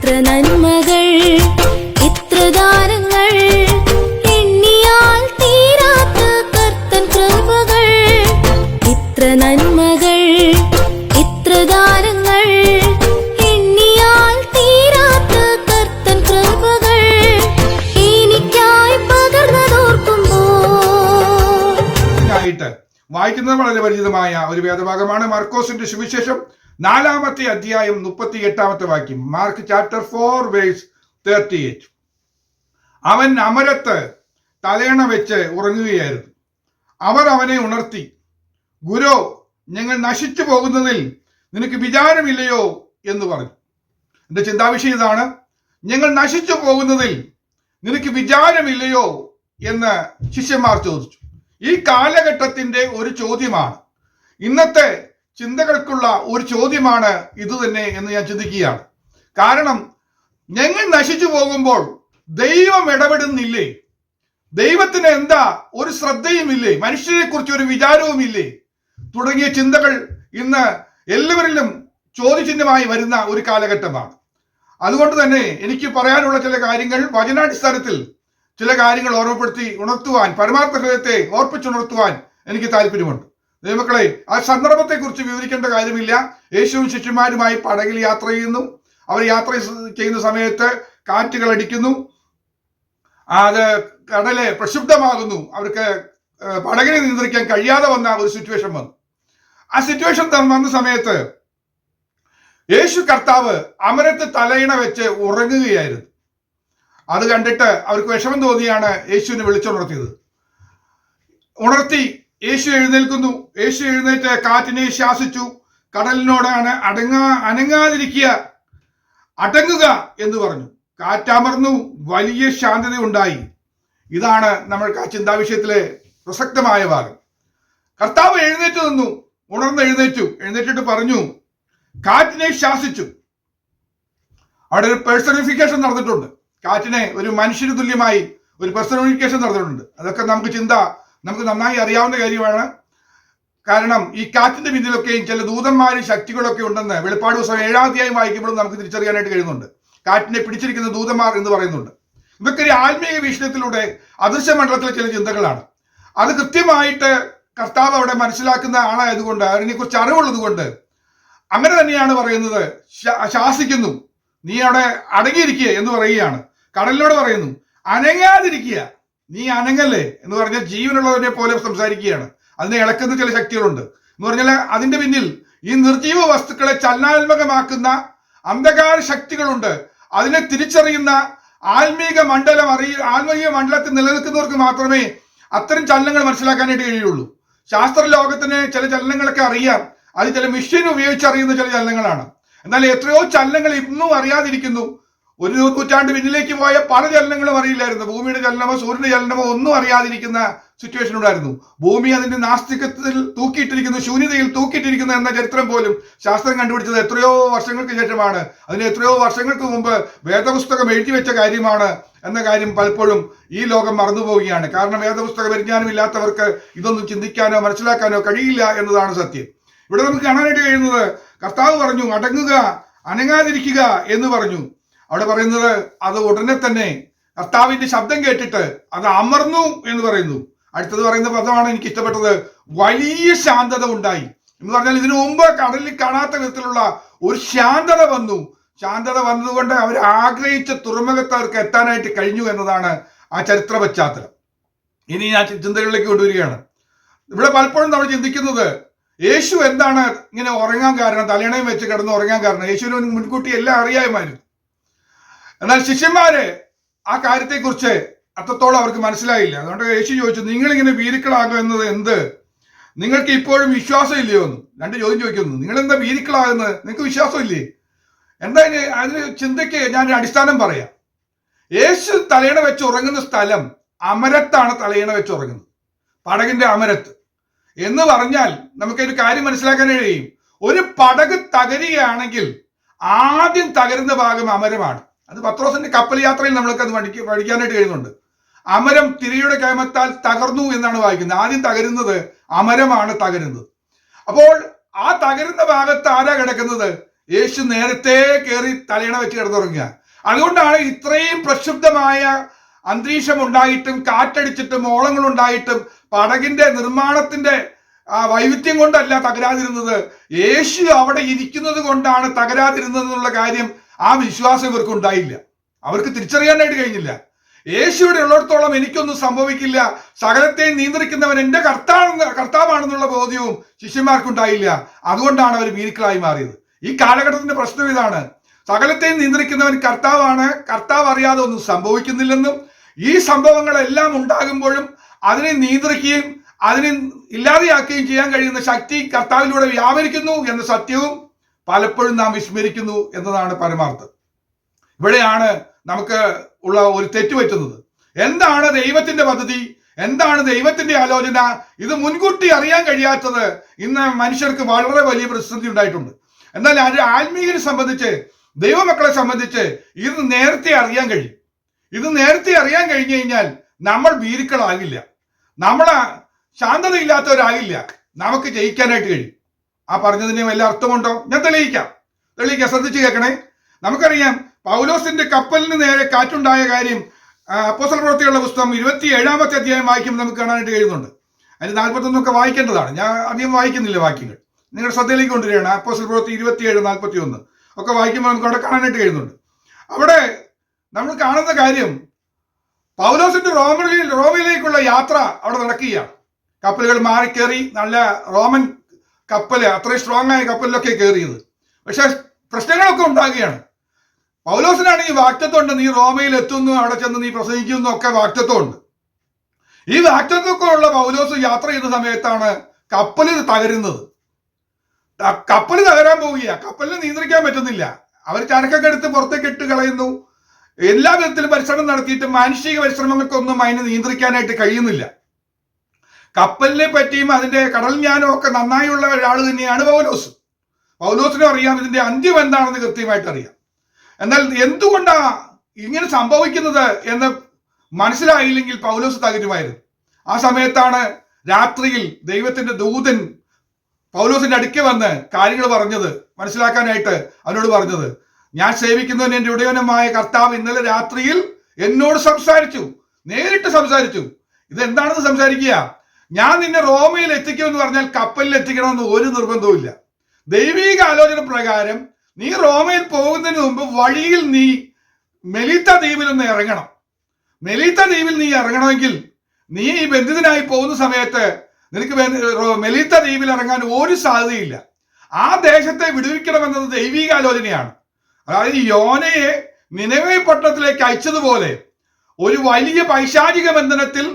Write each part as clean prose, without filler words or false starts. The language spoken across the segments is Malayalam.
ഇത്ര നന്മകൾ, ഇത്ര ദാനങ്ങൾ, എണ്ണിയാൽ തീരാത്ത കർത്തൻ കൃപകൾ. ഇത്ര നന്മകൾ, ഇത്ര ദാനങ്ങൾ, എണ്ണിയാൽ തീരാത്ത കർത്തൻ കൃപകൾ. എനിക്കായി പകർന്നതോർക്കുമ്പോൾ വായിക്കുന്നത് വളരെ പരിചിതമായ ഒരു വേദഭാഗമാണ് മർക്കോസിന്റെ സുവിശേഷം 4-ാമത്തെ അധ്യായം 38-ാമത്തെ വാക്യം. Mark chapter 4 verse 38. അവൻ അമരത്ത് തലയണ വെച്ച് ഉറങ്ങുകയായിരുന്നു. അവർ അവനെ ഉണർത്തി, ഗുരു, ഞങ്ങൾ നശിച്ചു പോകുന്നതിൽ നിനക്ക് വിചാരമില്ലയോ എന്ന് പറഞ്ഞു. എന്റെ ചിന്താവിഷയം ഇതാണ്, ഞങ്ങൾ നശിച്ചു പോകുന്നതിൽ നിനക്ക് വിചാരമില്ലയോ എന്ന് ശിഷ്യന്മാർ ചോദിച്ചു. ഈ കാലഘട്ടത്തിന്റെ ഒരു ചോദ്യമാണ്, ഇന്നത്തെ ചിന്തകൾക്കുള്ള ഒരു ചോദ്യമാണ് ഇത് തന്നെ എന്ന് ഞാൻ ചിന്തിക്കുകയാണ്. കാരണം ഞങ്ങൾ നശിച്ചു പോകുമ്പോൾ ദൈവം ഇടപെടുന്നില്ലേ? ദൈവത്തിന് എന്താ ഒരു ശ്രദ്ധയുമില്ലേ? മനുഷ്യരെ കുറിച്ച് ഒരു വിചാരവുമില്ലേ? തുടങ്ങിയ ചിന്തകൾ ഇന്ന് എല്ലാവരിലും ചോദ്യചിഹ്നമായി വരുന്ന ഒരു കാലഘട്ടമാണ്. അതുകൊണ്ട് തന്നെ എനിക്ക് പറയാനുള്ള ചില കാര്യങ്ങൾ വചനാടിസ്ഥാനത്തിൽ ചില കാര്യങ്ങൾ ഓർമ്മപ്പെടുത്തി ഉണർത്തുവാൻ, പരമാർത്ഥ ഹൃദയത്തെ ഓർപ്പിച്ചുണർത്തുവാൻ എനിക്ക് താല്പര്യമുണ്ട്. ദൈവമക്കളെ, ആ സന്ദർഭത്തെക്കുറിച്ച് വിവരിക്കേണ്ട കാര്യമില്ല. യേശുവും ശിഷ്യന്മാരുമായി പടകിൽ യാത്ര ചെയ്യുന്നു. അവർ യാത്ര ചെയ്യുന്ന സമയത്ത് കാറ്റുകൾ അടിക്കുന്നു, അത് കടല് പ്രക്ഷുബ്ധമാകുന്നു. അവർക്ക് പടകിനെ നിയന്ത്രിക്കാൻ കഴിയാതെ വന്ന ഒരു സിറ്റുവേഷൻ വന്നു. ആ സിറ്റുവേഷൻ വന്ന സമയത്ത് യേശു കർത്താവ് അമരത്ത് തലയിണ വെച്ച് ഉറങ്ങുകയായിരുന്നു. അത് കണ്ടിട്ട് അവർക്ക് വിഷമം തോന്നിയാണ് യേശുവിനെ വിളിച്ചുണർത്തിയത്. ഉണർത്തി യേശു എഴുന്നേൽക്കുന്നു. യേശു എഴുന്നേറ്റ് കാറ്റിനെ ശാസിച്ചു, കടലിനോടാണ് അനങ്ങാതിരിക്കുക, അടങ്ങുക എന്ന് പറഞ്ഞു. കാറ്റമർന്നു, വലിയ ശാന്തത ഉണ്ടായി. ഇതാണ് നമ്മൾക്ക് ആ ചിന്താവിഷയത്തിലെ പ്രസക്തമായ ഭാഗം. കർത്താവ് എഴുന്നേറ്റ് നിന്നു, എഴുന്നേറ്റിട്ട് പറഞ്ഞു, കാറ്റിനെ ശാസിച്ചു. അവിടെ ഒരു പേഴ്സണിഫിക്കേഷൻ നടന്നിട്ടുണ്ട്. കാറ്റിനെ ഒരു മനുഷ്യന് തുല്യമായി ഒരു പേഴ്സണിഫിക്കേഷൻ നടന്നിട്ടുണ്ട്. അതൊക്കെ നമുക്ക് നന്നായി അറിയാവുന്ന കാര്യമാണ്. കാരണം ഈ കാറ്റിന്റെ പിന്നിലൊക്കെയും ചില ദൂതന്മാരും ശക്തികളൊക്കെ ഉണ്ടെന്ന് വെളിപ്പാട് പുസ്തകം 7-ാം അധ്യായം വായിക്കുമ്പോഴും നമുക്ക് തിരിച്ചറിയാനായിട്ട് കഴിയുന്നുണ്ട്. കാറ്റിനെ പിടിച്ചിരിക്കുന്ന ദൂതന്മാർ എന്ന് പറയുന്നുണ്ട്. ഇതൊക്കെ ഒരു ആത്മീയ വീക്ഷണത്തിലൂടെ അദൃശ്യ മണ്ഡലത്തിലെ ചില ചിന്തകളാണ്. അത് കൃത്യമായിട്ട് കർത്താവ് അവിടെ മനസ്സിലാക്കുന്ന ആളായതുകൊണ്ട്, അതിനെക്കുറിച്ച് അറിവുള്ളത് കൊണ്ട് അങ്ങനെ തന്നെയാണ് പറയുന്നത്. ശാസിക്കുന്നു, നീ അവിടെ അടങ്ങിയിരിക്കുക എന്ന് പറയുകയാണ്. കടലിനോട് പറയുന്നു, അനങ്ങാതിരിക്കുക, നീ അനങ്ങല്ലേ എന്ന് പറഞ്ഞാൽ ജീവനുള്ളവരെ പോലെ സംസാരിക്കുകയാണ്. അതിനെ ഇളക്കുന്ന ചില ശക്തികളുണ്ട് എന്ന് പറഞ്ഞാൽ അതിന്റെ പിന്നിൽ ഈ നിർജീവ വസ്തുക്കളെ ചലനാത്മകമാക്കുന്ന അന്ധകാര ശക്തികളുണ്ട്. അതിനെ തിരിച്ചറിയുന്ന ആത്മീക മണ്ഡലത്തിൽ നിലനിൽക്കുന്നവർക്ക് മാത്രമേ അത്തരം ചലനങ്ങൾ മനസ്സിലാക്കാനായിട്ട് കഴിയുള്ളൂ. ശാസ്ത്ര ലോകത്തിന് ചില ചലനങ്ങളൊക്കെ അറിയാം. അത് ചില മെഷീൻ ഉപയോഗിച്ച് അറിയുന്ന ചില ചലനങ്ങളാണ്. എന്നാൽ എത്രയോ ചലനങ്ങൾ ഇന്നും അറിയാതിരിക്കുന്നു. ഒരു നൂറ്റാണ്ട് പിന്നിലേക്ക് പോയ പല ചലനങ്ങളും അറിയില്ലായിരുന്നു. ഭൂമിയുടെ ചലനമോ സൂര്യന്റെ ചലനമോ ഒന്നും അറിയാതിരിക്കുന്ന സിറ്റുവേഷൻ ഉണ്ടായിരുന്നു. ഭൂമി അതിന്റെ നാസ്തികത്തിൽ തൂക്കിയിട്ടിരിക്കുന്നു, ശൂന്യതയിൽ തൂക്കിയിട്ടിരിക്കുന്നു എന്ന ചരിത്രം പോലും ശാസ്ത്രം കണ്ടുപിടിച്ചത് എത്രയോ വർഷങ്ങൾക്ക് ശേഷമാണ്. അതിന് എത്രയോ വർഷങ്ങൾക്ക് മുമ്പ് വേദപുസ്തകം എഴുതി വെച്ച കാര്യമാണ് എന്ന കാര്യം പലപ്പോഴും ഈ ലോകം മറന്നുപോവുകയാണ്. കാരണം വേദപുസ്തക പരിജ്ഞാനം ഇല്ലാത്തവർക്ക് ഇതൊന്നും ചിന്തിക്കാനോ മനസ്സിലാക്കാനോ കഴിയില്ല എന്നതാണ് സത്യം. ഇവിടെ നമുക്ക് കാണാനായിട്ട് കഴിയുന്നത്, കർത്താവ് പറഞ്ഞു അടങ്ങുക, അനങ്ങാതിരിക്കുക എന്ന് പറഞ്ഞു. അവിടെ പറയുന്നത് അത് ഉടനെ തന്നെ കർത്താവിന്റെ ശബ്ദം കേട്ടിട്ട് അത് അമർന്നു എന്ന് പറയുന്നു. അടുത്തത് പറയുന്ന പദമാണ് എനിക്ക് ഇഷ്ടപ്പെട്ടത്, വലിയ ശാന്തത ഉണ്ടായി എന്ന് പറഞ്ഞാൽ ഇതിനു മുമ്പ് കടലിൽ കാണാത്ത വിധത്തിലുള്ള ഒരു ശാന്തത വന്നു. ശാന്തത വന്നതുകൊണ്ട് അവർ ആഗ്രഹിച്ച തുറമുഖത്ത് അവർക്ക് എത്താനായിട്ട് കഴിഞ്ഞു എന്നതാണ് ആ ചരിത്ര പശ്ചാത്തലം. ഇനി ഞാൻ ചിന്തകളിലേക്ക് കൊണ്ടുവരികയാണ്. ഇവിടെ പലപ്പോഴും നമ്മൾ ചിന്തിക്കുന്നത്, യേശു എന്താണ് ഇങ്ങനെ ഉറങ്ങാൻ കാരണം, തലയണയും വെച്ച് കിടന്ന് ഉറങ്ങാൻ കാരണം? യേശുവിന് മുൻകൂട്ടി എല്ലാം അറിയാമായിരുന്നു. എന്നാൽ ശിഷ്യന്മാര് ആ കാര്യത്തെക്കുറിച്ച് അത്രത്തോളം അവർക്ക് മനസ്സിലായില്ല. അതുകൊണ്ട് യേശു ചോദിച്ചു, നിങ്ങളിങ്ങനെ ഭീരുക്കളാകും എന്നത് എന്ത്? നിങ്ങൾക്ക് ഇപ്പോഴും വിശ്വാസം ഇല്ലയോ എന്ന് 2 ചോദ്യം ചോദിക്കുന്നു. നിങ്ങൾ എന്താ ഭീരുക്കളാകുന്നത്? നിങ്ങൾക്ക് വിശ്വാസം ഇല്ലേ? എന്താ അതിന് ചിന്തയ്ക്ക് ഞാനൊരു അടിസ്ഥാനം പറയാം. യേശു തലയണ വെച്ച് ഉറങ്ങുന്ന സ്ഥലം അമരത്താണ്. തലയണ വെച്ച് ഉറങ്ങുന്നത് പടകിന്റെ അമരത്ത് എന്ന് പറഞ്ഞാൽ നമുക്കൊരു കാര്യം മനസ്സിലാക്കാൻ കഴിയും. ഒരു പടക് തകരുകയാണെങ്കിൽ ആദ്യം തകരുന്ന ഭാഗം അമരമാണ്. അത് പത്രോസിന്റെ കപ്പൽ യാത്രയിൽ നമ്മൾക്ക് അത് പഠിക്കാനായിട്ട് കഴിയുന്നുണ്ട്. അമരം തിരയുടെ കയമത്താൽ തകർന്നു എന്നാണ് വായിക്കുന്നത്. ആദ്യം തകരുന്നത് അമരമാണ് തകരുന്നത്. അപ്പോൾ ആ തകരുന്ന ഭാഗത്ത് ആരാ കിടക്കുന്നത്? യേശു നേരത്തെ കയറി തലയണ വെച്ച് കിടന്നുറങ്ങുക. അതുകൊണ്ടാണ് ഇത്രയും പ്രക്ഷുബ്ധമായ അന്തരീക്ഷം ഉണ്ടായിട്ടും കാറ്റടിച്ചിട്ടും ഓളങ്ങൾ ഉണ്ടായിട്ടും പടകിന്റെ നിർമ്മാണത്തിന്റെ വൈവിധ്യം കൊണ്ടല്ല തകരാതിരുന്നത്, യേശു അവിടെ ഇരിക്കുന്നത് കൊണ്ടാണ് തകരാതിരുന്നത് എന്നുള്ള കാര്യം ആ വിശ്വാസം ഇവർക്ക് ഉണ്ടായില്ല. അവർക്ക് തിരിച്ചറിയാനായിട്ട് കഴിഞ്ഞില്ല. യേശു ഇവിടെ ഉള്ളിടത്തോളം എനിക്കൊന്നും സംഭവിക്കില്ല, സകലത്തെയും നിയന്ത്രിക്കുന്നവൻ എന്റെ കർത്താവാണെന്നുള്ള ബോധ്യവും ശിഷ്യന്മാർക്കുണ്ടായില്ല. അതുകൊണ്ടാണ് അവർ വീരിക്കളായി മാറിയത്. ഈ കാലഘട്ടത്തിന്റെ പ്രശ്നം ഇതാണ്. സകലത്തെയും നിയന്ത്രിക്കുന്നവൻ കർത്താവാണ്, കർത്താവ് അറിയാതെ ഒന്നും സംഭവിക്കുന്നില്ലെന്നും ഈ സംഭവങ്ങളെല്ലാം ഉണ്ടാകുമ്പോഴും അതിനെ നിയന്ത്രിക്കുകയും അതിനെ ഇല്ലാതെയാക്കുകയും ചെയ്യാൻ കഴിയുന്ന ശക്തി കർത്താവിലൂടെ വ്യാപരിക്കുന്നു എന്ന സത്യവും പലപ്പോഴും നാം വിസ്മരിക്കുന്നു എന്നതാണ് പരമാർത്ഥം. ഇവിടെയാണ് നമുക്ക് ഉള്ള ഒരു തെറ്റുപറ്റുന്നത്. എന്താണ് ദൈവത്തിന്റെ പദ്ധതി, എന്താണ് ദൈവത്തിന്റെ ആലോചന, ഇത് മുൻകൂട്ടി അറിയാൻ കഴിയാത്തത് ഇന്ന് മനുഷ്യർക്ക് വളരെ വലിയ പ്രതിസന്ധി ഉണ്ടായിട്ടുണ്ട്. എന്നാൽ ആത്മീയരെ സംബന്ധിച്ച്, ദൈവമക്കളെ സംബന്ധിച്ച് ഇത് നേരത്തെ അറിയാൻ കഴിയും. ഇത് നേരത്തെ അറിയാൻ കഴിഞ്ഞു കഴിഞ്ഞാൽ നമ്മൾ ഭീരുക്കളാകില്ല, നമ്മൾ ശാന്തതയില്ലാത്തവരാകില്ല, നമുക്ക് ജയിക്കാനായിട്ട് കഴിയും. ആ പറഞ്ഞതിന് വല്ല അർത്ഥമുണ്ടോ? ഞാൻ തെളിയിക്കാം. ശ്രദ്ധിച്ച് കേൾക്കണേ. നമുക്കറിയാം പൗലോസിന്റെ കപ്പലിന് നേരെ കാറ്റുണ്ടായ കാര്യം അപ്പോസ്തല പ്രവൃത്തികളുടെ പുസ്തകം 27-ാമത്തെ അധ്യായം വായിക്കുമ്പോൾ നമുക്ക് കാണാനായിട്ട് കഴിയുന്നുണ്ട്. അതിന് 41 വായിക്കേണ്ടതാണ്. ഞാൻ അധികം വായിക്കുന്നില്ല വാക്യങ്ങൾ, നിങ്ങളുടെ ശ്രദ്ധയിലേക്ക് കൊണ്ടുവരികയാണ്. അപ്പോസ്തല പ്രവൃത്തി 27-41 ഒക്കെ വായിക്കുമ്പോൾ നമുക്ക് അവിടെ കാണാനായിട്ട് കഴിയുന്നുണ്ട്. അവിടെ നമ്മൾ കാണുന്ന കാര്യം പൗലോസിന്റെ റോമിലേക്കുള്ള യാത്ര അവിടെ നടക്കുകയാണ്. കപ്പലുകൾ മാറിക്കേറി, നല്ല റോമൻ കപ്പല്, അത്രയും സ്ട്രോങ് ആയ കപ്പലിലൊക്കെ കയറിയത്. പക്ഷെ പ്രശ്നങ്ങളൊക്കെ ഉണ്ടാകുകയാണ്. പൗലോസിനാണെങ്കിൽ വാക്തത്വം ഉണ്ട്, നീ റോമയിൽ എത്തുന്നു, അവിടെ ചെന്ന് നീ പ്രസംഗിക്കുന്നു ഒക്കെ വാക്തത്വം ഉണ്ട്. ഈ വാക്തത്വമൊക്കെ ഉള്ള പൗലോസ് യാത്ര ചെയ്യുന്ന സമയത്താണ് കപ്പല് തകരുന്നത്. കപ്പല് തകരാൻ പോവുകയാണ്. കപ്പലിനെ നിയന്ത്രിക്കാൻ പറ്റുന്നില്ല. അവർ ചരക്കൊക്കെ എടുത്ത് പുറത്തേക്ക് ഇട്ട് കളയുന്നു. എല്ലാ വിധത്തിലും പരിശ്രമം നടത്തിയിട്ട് മാനുഷിക പരിശ്രമങ്ങൾക്കൊന്നും അതിനെ നിയന്ത്രിക്കാനായിട്ട് കഴിയുന്നില്ല. കപ്പലിനെ പറ്റിയും അതിന്റെ കടൽ ജ്ഞാനം ഒക്കെ നന്നായുള്ള ഒരാൾ തന്നെയാണ് പൗലോസ്. പൗലോസിനും അറിയാം ഇതിന്റെ അന്ത്യം എന്താണെന്ന് കൃത്യമായിട്ട് അറിയാം. എന്നാൽ എന്തുകൊണ്ടാ ഇങ്ങനെ സംഭവിക്കുന്നത് എന്ന് മനസ്സിലായില്ലെങ്കിൽ പൗലോസ് തകരുമായിരുന്നു. ആ സമയത്താണ് രാത്രിയിൽ ദൈവത്തിന്റെ ദൂതൻ പൗലോസിന്റെ അടുക്കെ വന്ന് കാര്യങ്ങൾ പറഞ്ഞത്, മനസ്സിലാക്കാനായിട്ട് അവനോട് പറഞ്ഞത്, ഞാൻ സേവിക്കുന്നവൻ എന്റെ ഉടയവനുമായ കർത്താവ് ഇന്നലെ രാത്രിയിൽ എന്നോട് സംസാരിച്ചു, നേരിട്ട് സംസാരിച്ചു. ഇതെന്താണെന്ന് സംസാരിക്കുക, ഞാൻ നിന്നെ റോമയിൽ എത്തിക്കുമെന്ന് പറഞ്ഞാൽ കപ്പലിൽ എത്തിക്കണമെന്ന് ഒരു നിർബന്ധവുമില്ല. ദൈവിക ആലോചന പ്രകാരം നീ റോമയിൽ പോകുന്നതിന് മുമ്പ് വഴിയിൽ നീ മെലീത്ത ദ്വീപിൽ ഒന്ന് ഇറങ്ങണം. മെലീത്ത ദ്വീപിൽ നീ ഇറങ്ങണമെങ്കിൽ നീ ഈ ബന്ധിതനായി പോകുന്ന സമയത്ത് നിനക്ക് മെലീത്ത ദ്വീപിൽ ഇറങ്ങാൻ ഒരു സാധ്യതയില്ല. ആ ദേശത്തെ വിടുവിക്കണമെന്നത് ദൈവിക ആലോചനയാണ്. അതായത് യോനയെ നിനവേ പട്ടണത്തിലേക്ക് അയച്ചതുപോലെ ഒരു വലിയ പൈശാചിക ബന്ധനത്തിൽ,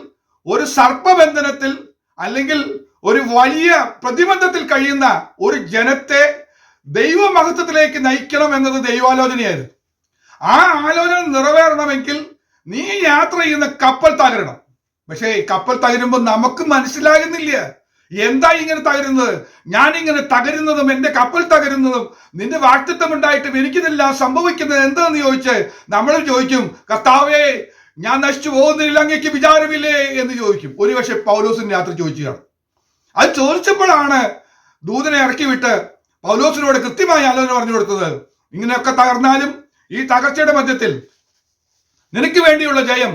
ഒരു സർപ്പബന്ധനത്തിൽ, അല്ലെങ്കിൽ ഒരു വലിയ പ്രതിബന്ധത്തിൽ കഴിയുന്ന ഒരു ജനത്തെ ദൈവമഹത്വത്തിലേക്ക് നയിക്കണം എന്നത് ദൈവാലോചനയായിരുന്നു. ആ ആലോചന നിറവേറണമെങ്കിൽ നീ യാത്ര ചെയ്യുന്ന കപ്പൽ തകരണം. പക്ഷേ കപ്പൽ തകരുമ്പോൾ നമുക്ക് മനസ്സിലാകുന്നില്ല എന്താ ഇങ്ങനെ തകരുന്നത്. ഞാനിങ്ങനെ തകരുന്നതും എന്റെ കപ്പൽ തകരുന്നതും നിന്റെ വാക്തത്വം ഉണ്ടായിട്ടും എനിക്കിതെല്ലാം സംഭവിക്കുന്നത് എന്താന്ന് ചോദിച്ച് നമ്മൾ ചോദിക്കും, കർത്താവേ ഞാൻ നശിച്ചു പോകുന്നില്ല, അങ്ങേക്ക് വിചാരമില്ലേ എന്ന് ചോദിക്കും. ഒരുപക്ഷെ പൗലോസിന്റെ യാത്ര ചോദിച്ചതാണ്. അത് ചോദിച്ചപ്പോഴാണ് ദൂതനെ ഇറക്കി വിട്ട് പൗലോസിനോട് കൃത്യമായ ആലോചന പറഞ്ഞു കൊടുത്തത്. ഇങ്ങനെയൊക്കെ തകർന്നാലും ഈ തകർച്ചയുടെ മധ്യത്തിൽ നിനക്ക് വേണ്ടിയുള്ള ജയം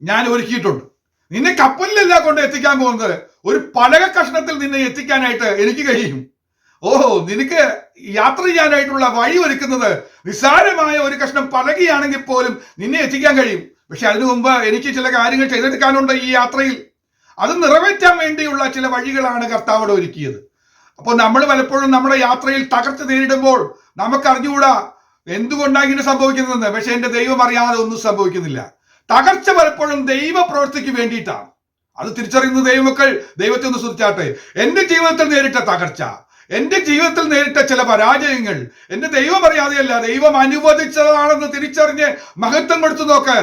ഞാൻ ഒരുക്കിയിട്ടുണ്ട്. നിന്നെ കപ്പലിലല്ല കൊണ്ട് എത്തിക്കാൻ പോകുന്നത്, ഒരു പലക കഷ്ണത്തിൽ നിന്നെ എത്തിക്കാനായിട്ട് എനിക്ക് കഴിയും. ഓഹോ, നിനക്ക് യാത്ര ചെയ്യാനായിട്ടുള്ള വഴി ഒരുക്കുന്നത് നിസ്സാരമായ ഒരു കഷ്ണം പലകയാണെങ്കിൽ പോലും നിന്നെ എത്തിക്കാൻ കഴിയും. പക്ഷെ അതിനു മുമ്പ് എനിക്ക് ചില കാര്യങ്ങൾ ചെയ്തെടുക്കാനുണ്ട് ഈ യാത്രയിൽ. അത് നിറവേറ്റാൻ വേണ്ടിയുള്ള ചില വഴികളാണ് കർത്താവ് ഒരുക്കിയത്. അപ്പോൾ നമ്മൾ പലപ്പോഴും നമ്മുടെ യാത്രയിൽ തകർച്ച നേരിടുമ്പോൾ നമുക്ക് അറിഞ്ഞുകൂടാ എന്തുകൊണ്ടാണ് ഇങ്ങനെ സംഭവിക്കുന്നതെന്ന്. പക്ഷെ എന്റെ ദൈവം അറിയാതെ ഒന്നും സംഭവിക്കുന്നില്ല. തകർച്ച പലപ്പോഴും ദൈവ പ്രവൃത്തിക്ക് വേണ്ടിയിട്ടാണ്. അത് തിരിച്ചറിയുന്ന ദൈവമക്കൾ ദൈവത്തെ ഒന്ന് സ്തുതിച്ചാട്ടെ. എന്റെ ജീവിതത്തിൽ നേരിട്ട തകർച്ച, എന്റെ ജീവിതത്തിൽ നേരിട്ട ചില പരാജയങ്ങൾ എന്റെ ദൈവം അറിയാതെയല്ല, ദൈവം അനുവദിച്ചതാണെന്ന് തിരിച്ചറിഞ്ഞ് മഹത്വം കൊടുത്തു നോക്ക്.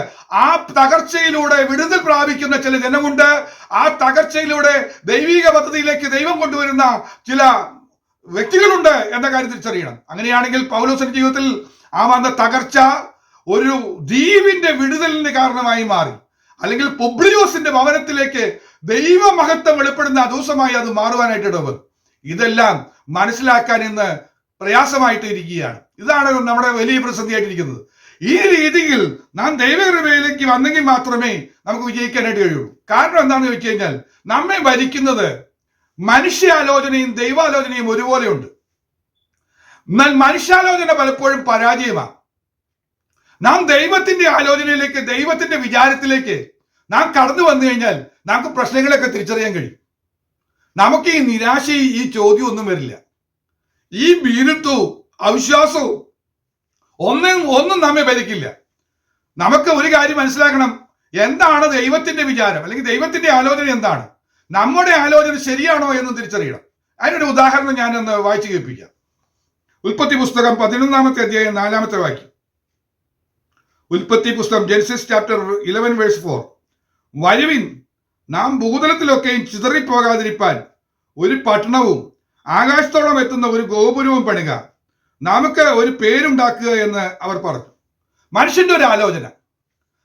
ആ തകർച്ചയിലൂടെ വിടുതൽ പ്രാപിക്കുന്ന ചില ജനമുണ്ട്. ആ തകർച്ചയിലൂടെ ദൈവിക പദ്ധതിയിലേക്ക് ദൈവം കൊണ്ടുവരുന്ന ചില വ്യക്തികളുണ്ട് എന്ന കാര്യം തിരിച്ചറിയണം. അങ്ങനെയാണെങ്കിൽ പൗലോസിന്റെ ജീവിതത്തിൽ ആ വന്ന തകർച്ച ഒരു ദ്വീപിന്റെ വിടുതലിന് കാരണമായി മാറി, അല്ലെങ്കിൽ പുബ്ലിയോസിന്റെ ഭവനത്തിലേക്ക് ദൈവമഹത്വം വെളിപ്പെടുന്ന ദിവസമായി അത് മാറുവാനായിട്ട് ഇടവന്നു. ഇതെല്ലാം മനസ്സിലാക്കാൻ ഇന്ന് പ്രയാസമായിട്ട് ഇരിക്കുകയാണ്. ഇതാണ് നമ്മുടെ വലിയ പ്രതിസന്ധിയായിട്ടിരിക്കുന്നത്. ഈ രീതിയിൽ നാം ദൈവകൃപയിലേക്ക് വന്നെങ്കിൽ മാത്രമേ നമുക്ക് വിജയിക്കാനായിട്ട് കഴിയുള്ളൂ. കാരണം എന്താണെന്ന് ചോദിച്ചു കഴിഞ്ഞാൽ, നമ്മെ ഭരിക്കുന്നത് മനുഷ്യാലോചനയും ദൈവാലോചനയും ഒരുപോലെയുണ്ട്. എന്നാൽ മനുഷ്യാലോചന പലപ്പോഴും പരാജയമാണ്. നാം ദൈവത്തിന്റെ ആലോചനയിലേക്ക്, ദൈവത്തിന്റെ വിചാരത്തിലേക്ക് നാം കടന്നു വന്നു കഴിഞ്ഞാൽ നമുക്ക് പ്രശ്നങ്ങളൊക്കെ തിരിച്ചറിയാൻ കഴിയും. നമുക്ക് ഈ നിരാശയും ഈ ചോദ്യം ഒന്നും വരില്ല. ഈ ഭീരുത്വവും അവിശ്വാസവും ഒന്നും നമ്മെ ഭരിക്കില്ല. നമുക്ക് ഒരു കാര്യം മനസ്സിലാക്കണം, എന്താണ് ദൈവത്തിന്റെ വിചാരം അല്ലെങ്കിൽ ദൈവത്തിന്റെ ആലോചന എന്താണ്, നമ്മുടെ ആലോചന ശരിയാണോ എന്ന് തിരിച്ചറിയണം. അതിനൊരു ഉദാഹരണം ഞാനൊന്ന് വായിച്ചു കേൾപ്പിക്കാം. ഉൽപ്പത്തി പുസ്തകം 11-ാമത്തെ അധ്യായം 4-ാമത്തെ വാക്യം. ഉൽപ്പത്തി പുസ്തകം ജെനസിസ് ചാപ്റ്റർ 11 വേഴ്സ് 4. വരുവിൻ, നാം ഭൂതലത്തിലൊക്കെയും ചിതറിപ്പോകാതിരിപ്പാൻ ഒരു പട്ടണവും ആകാശത്തോളം എത്തുന്ന ഒരു ഗോപുരവും പണിക, നമുക്ക് ഒരു പേരുണ്ടാക്കുക എന്ന് അവർ പറഞ്ഞു. മനുഷ്യന്റെ ഒരു ആലോചന,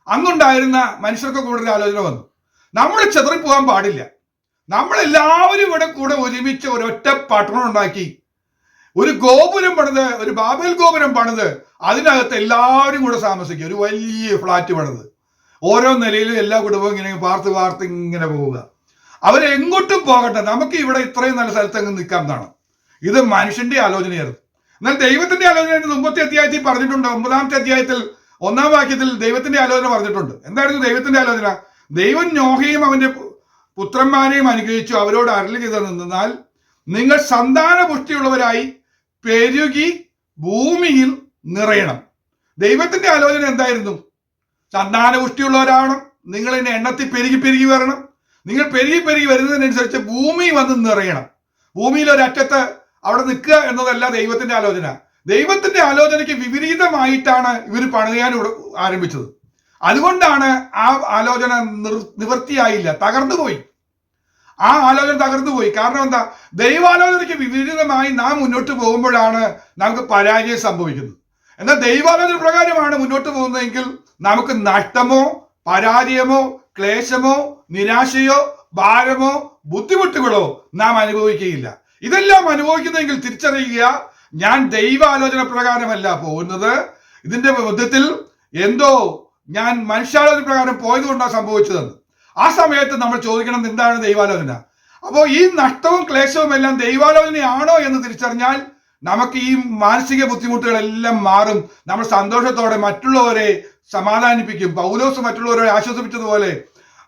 അന്നുണ്ടായിരുന്ന മനുഷ്യർക്ക് കൂടെ ഒരു ആലോചന വന്നു. നമ്മൾ ചിതറിപ്പോകാൻ പാടില്ല. നമ്മളെല്ലാവരും ഇവിടെ കൂടെ ഒരുമിച്ച് ഒരൊറ്റ പട്ടണം ഉണ്ടാക്കി ഒരു ഗോപുരം പണിത്, ഒരു ബാബേൽ ഗോപുരം പണിത് അതിനകത്ത് എല്ലാവരും കൂടെ താമസിക്കുക, ഒരു വലിയ ഫ്ലാറ്റ് പണിത് ഓരോ നിലയിലും എല്ലാ കുടുംബവും ഇങ്ങനെ പാർത്ത് ഇങ്ങനെ പോവുക. അവരെങ്ങോട്ടും പോകട്ടെ, നമുക്ക് ഇവിടെ ഇത്രയും നല്ല സ്ഥലത്തങ്ങ് നിൽക്കാം എന്നാണ്. ഇത് മനുഷ്യന്റെ ആലോചനയായിരുന്നു. എന്നാൽ ദൈവത്തിന്റെ ആലോചന മുമ്പത്തെ അധ്യായത്തിൽ പറഞ്ഞിട്ടുണ്ട്. 9-ാമത്തെ അധ്യായത്തിൽ 1-ാം വാക്യത്തിൽ ദൈവത്തിന്റെ ആലോചന പറഞ്ഞിട്ടുണ്ട്. എന്തായിരുന്നു ദൈവത്തിന്റെ ആലോചന? ദൈവം നോഹയും അവന്റെ പുത്രന്മാരെയും അനുഗ്രഹിച്ചു, അവരോട് അരുളി ചെയ്തെന്നാൽ, നിങ്ങൾ സന്താന പുഷ്ടിയുള്ളവരായി പെരുകി ഭൂമിയിൽ നിറയണം. ദൈവത്തിന്റെ ആലോചന എന്തായിരുന്നു? സന്താന പുഷ്ടിയുള്ളവരാവണം, നിങ്ങൾ ഇതിന്റെ എണ്ണത്തിൽ പെരുകി വരണം. നിങ്ങൾ പെരുകി വരുന്നതിനനുസരിച്ച് ഭൂമി വന്ന് നിറയണം. ഭൂമിയിൽ ഒരറ്റത്ത് അവിടെ നിൽക്കുക എന്നതല്ല ദൈവത്തിന്റെ ആലോചന. ദൈവത്തിന്റെ ആലോചനയ്ക്ക് വിപരീതമായിട്ടാണ് ഇവർ പണിയാൻ ആരംഭിച്ചത്. അതുകൊണ്ടാണ് ആ ആലോചന നിവൃത്തിയായില്ല, തകർന്നുപോയി. ആ ആലോചന തകർന്നുപോയി. കാരണം എന്താ? ദൈവാലോചനയ്ക്ക് വിപരീതമായി നാം മുന്നോട്ട് പോകുമ്പോഴാണ് നമുക്ക് പരാജയം സംഭവിക്കുന്നത്. എന്നാൽ ദൈവാലോചന പ്രകാരമാണ് മുന്നോട്ട് പോകുന്നതെങ്കിൽ നമുക്ക് നഷ്ടമോ പരാജയമോ ക്ലേശമോ നിരാശയോ ഭാരമോ ബുദ്ധിമുട്ടുകളോ നാം അനുഭവിക്കുകയില്ല. ഇതെല്ലാം അനുഭവിക്കുന്നെങ്കിൽ തിരിച്ചറിയുക, ഞാൻ ദൈവാലോചന പ്രകാരമല്ല പോകുന്നത്. ഇതിന്റെ മധ്യത്തിൽ എന്തോ ഞാൻ മനുഷ്യാലോചന പ്രകാരം പോയത് കൊണ്ടാണ് സംഭവിച്ചതെന്ന്. ആ സമയത്ത് നമ്മൾ ചോദിക്കണം, എന്താണ് ദൈവാലോചന? അപ്പോൾ ഈ നഷ്ടവും ക്ലേശവും എല്ലാം ദൈവാലോചനയാണോ എന്ന് തിരിച്ചറിഞ്ഞാൽ നമുക്ക് ഈ മാനസിക ബുദ്ധിമുട്ടുകളെല്ലാം മാറും. നമ്മൾ സന്തോഷത്തോടെ മറ്റുള്ളവരെ സമാധാനിപ്പിക്കും. പൗലോസ് മറ്റുള്ളവരെ ആശ്വസിപ്പിച്ചതുപോലെ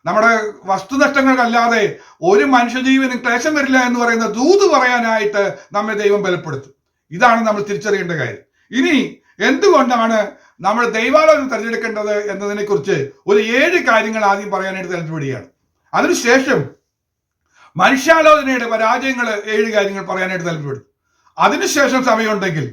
നമ്മുടെ വസ്തുനഷ്ടങ്ങൾക്കല്ലാതെ ഒരു മനുഷ്യജീവനും ക്ലേശം വരില്ല എന്ന് പറയുന്ന ദൂത് പറയാനായിട്ട് നമ്മെ ദൈവം ബലപ്പെടുത്തും. ഇതാണ് നമ്മൾ തിരിച്ചറിയേണ്ട കാര്യം. ഇനി എന്തുകൊണ്ടാണ് നമ്മൾ ദൈവാലോചന തിരഞ്ഞെടുക്കേണ്ടത് എന്നതിനെ കുറിച്ച് ഒരു 7 കാര്യങ്ങൾ ആദ്യം പറയാനായിട്ട് താല്പര്യപ്പെടുകയാണ്. അതിനുശേഷം മനുഷ്യാലോചനയുടെ പരാജയങ്ങൾ 7 കാര്യങ്ങൾ പറയാനായിട്ട് താല്പര്യപ്പെടും. അതിനുശേഷം സമയമുണ്ടെങ്കിൽ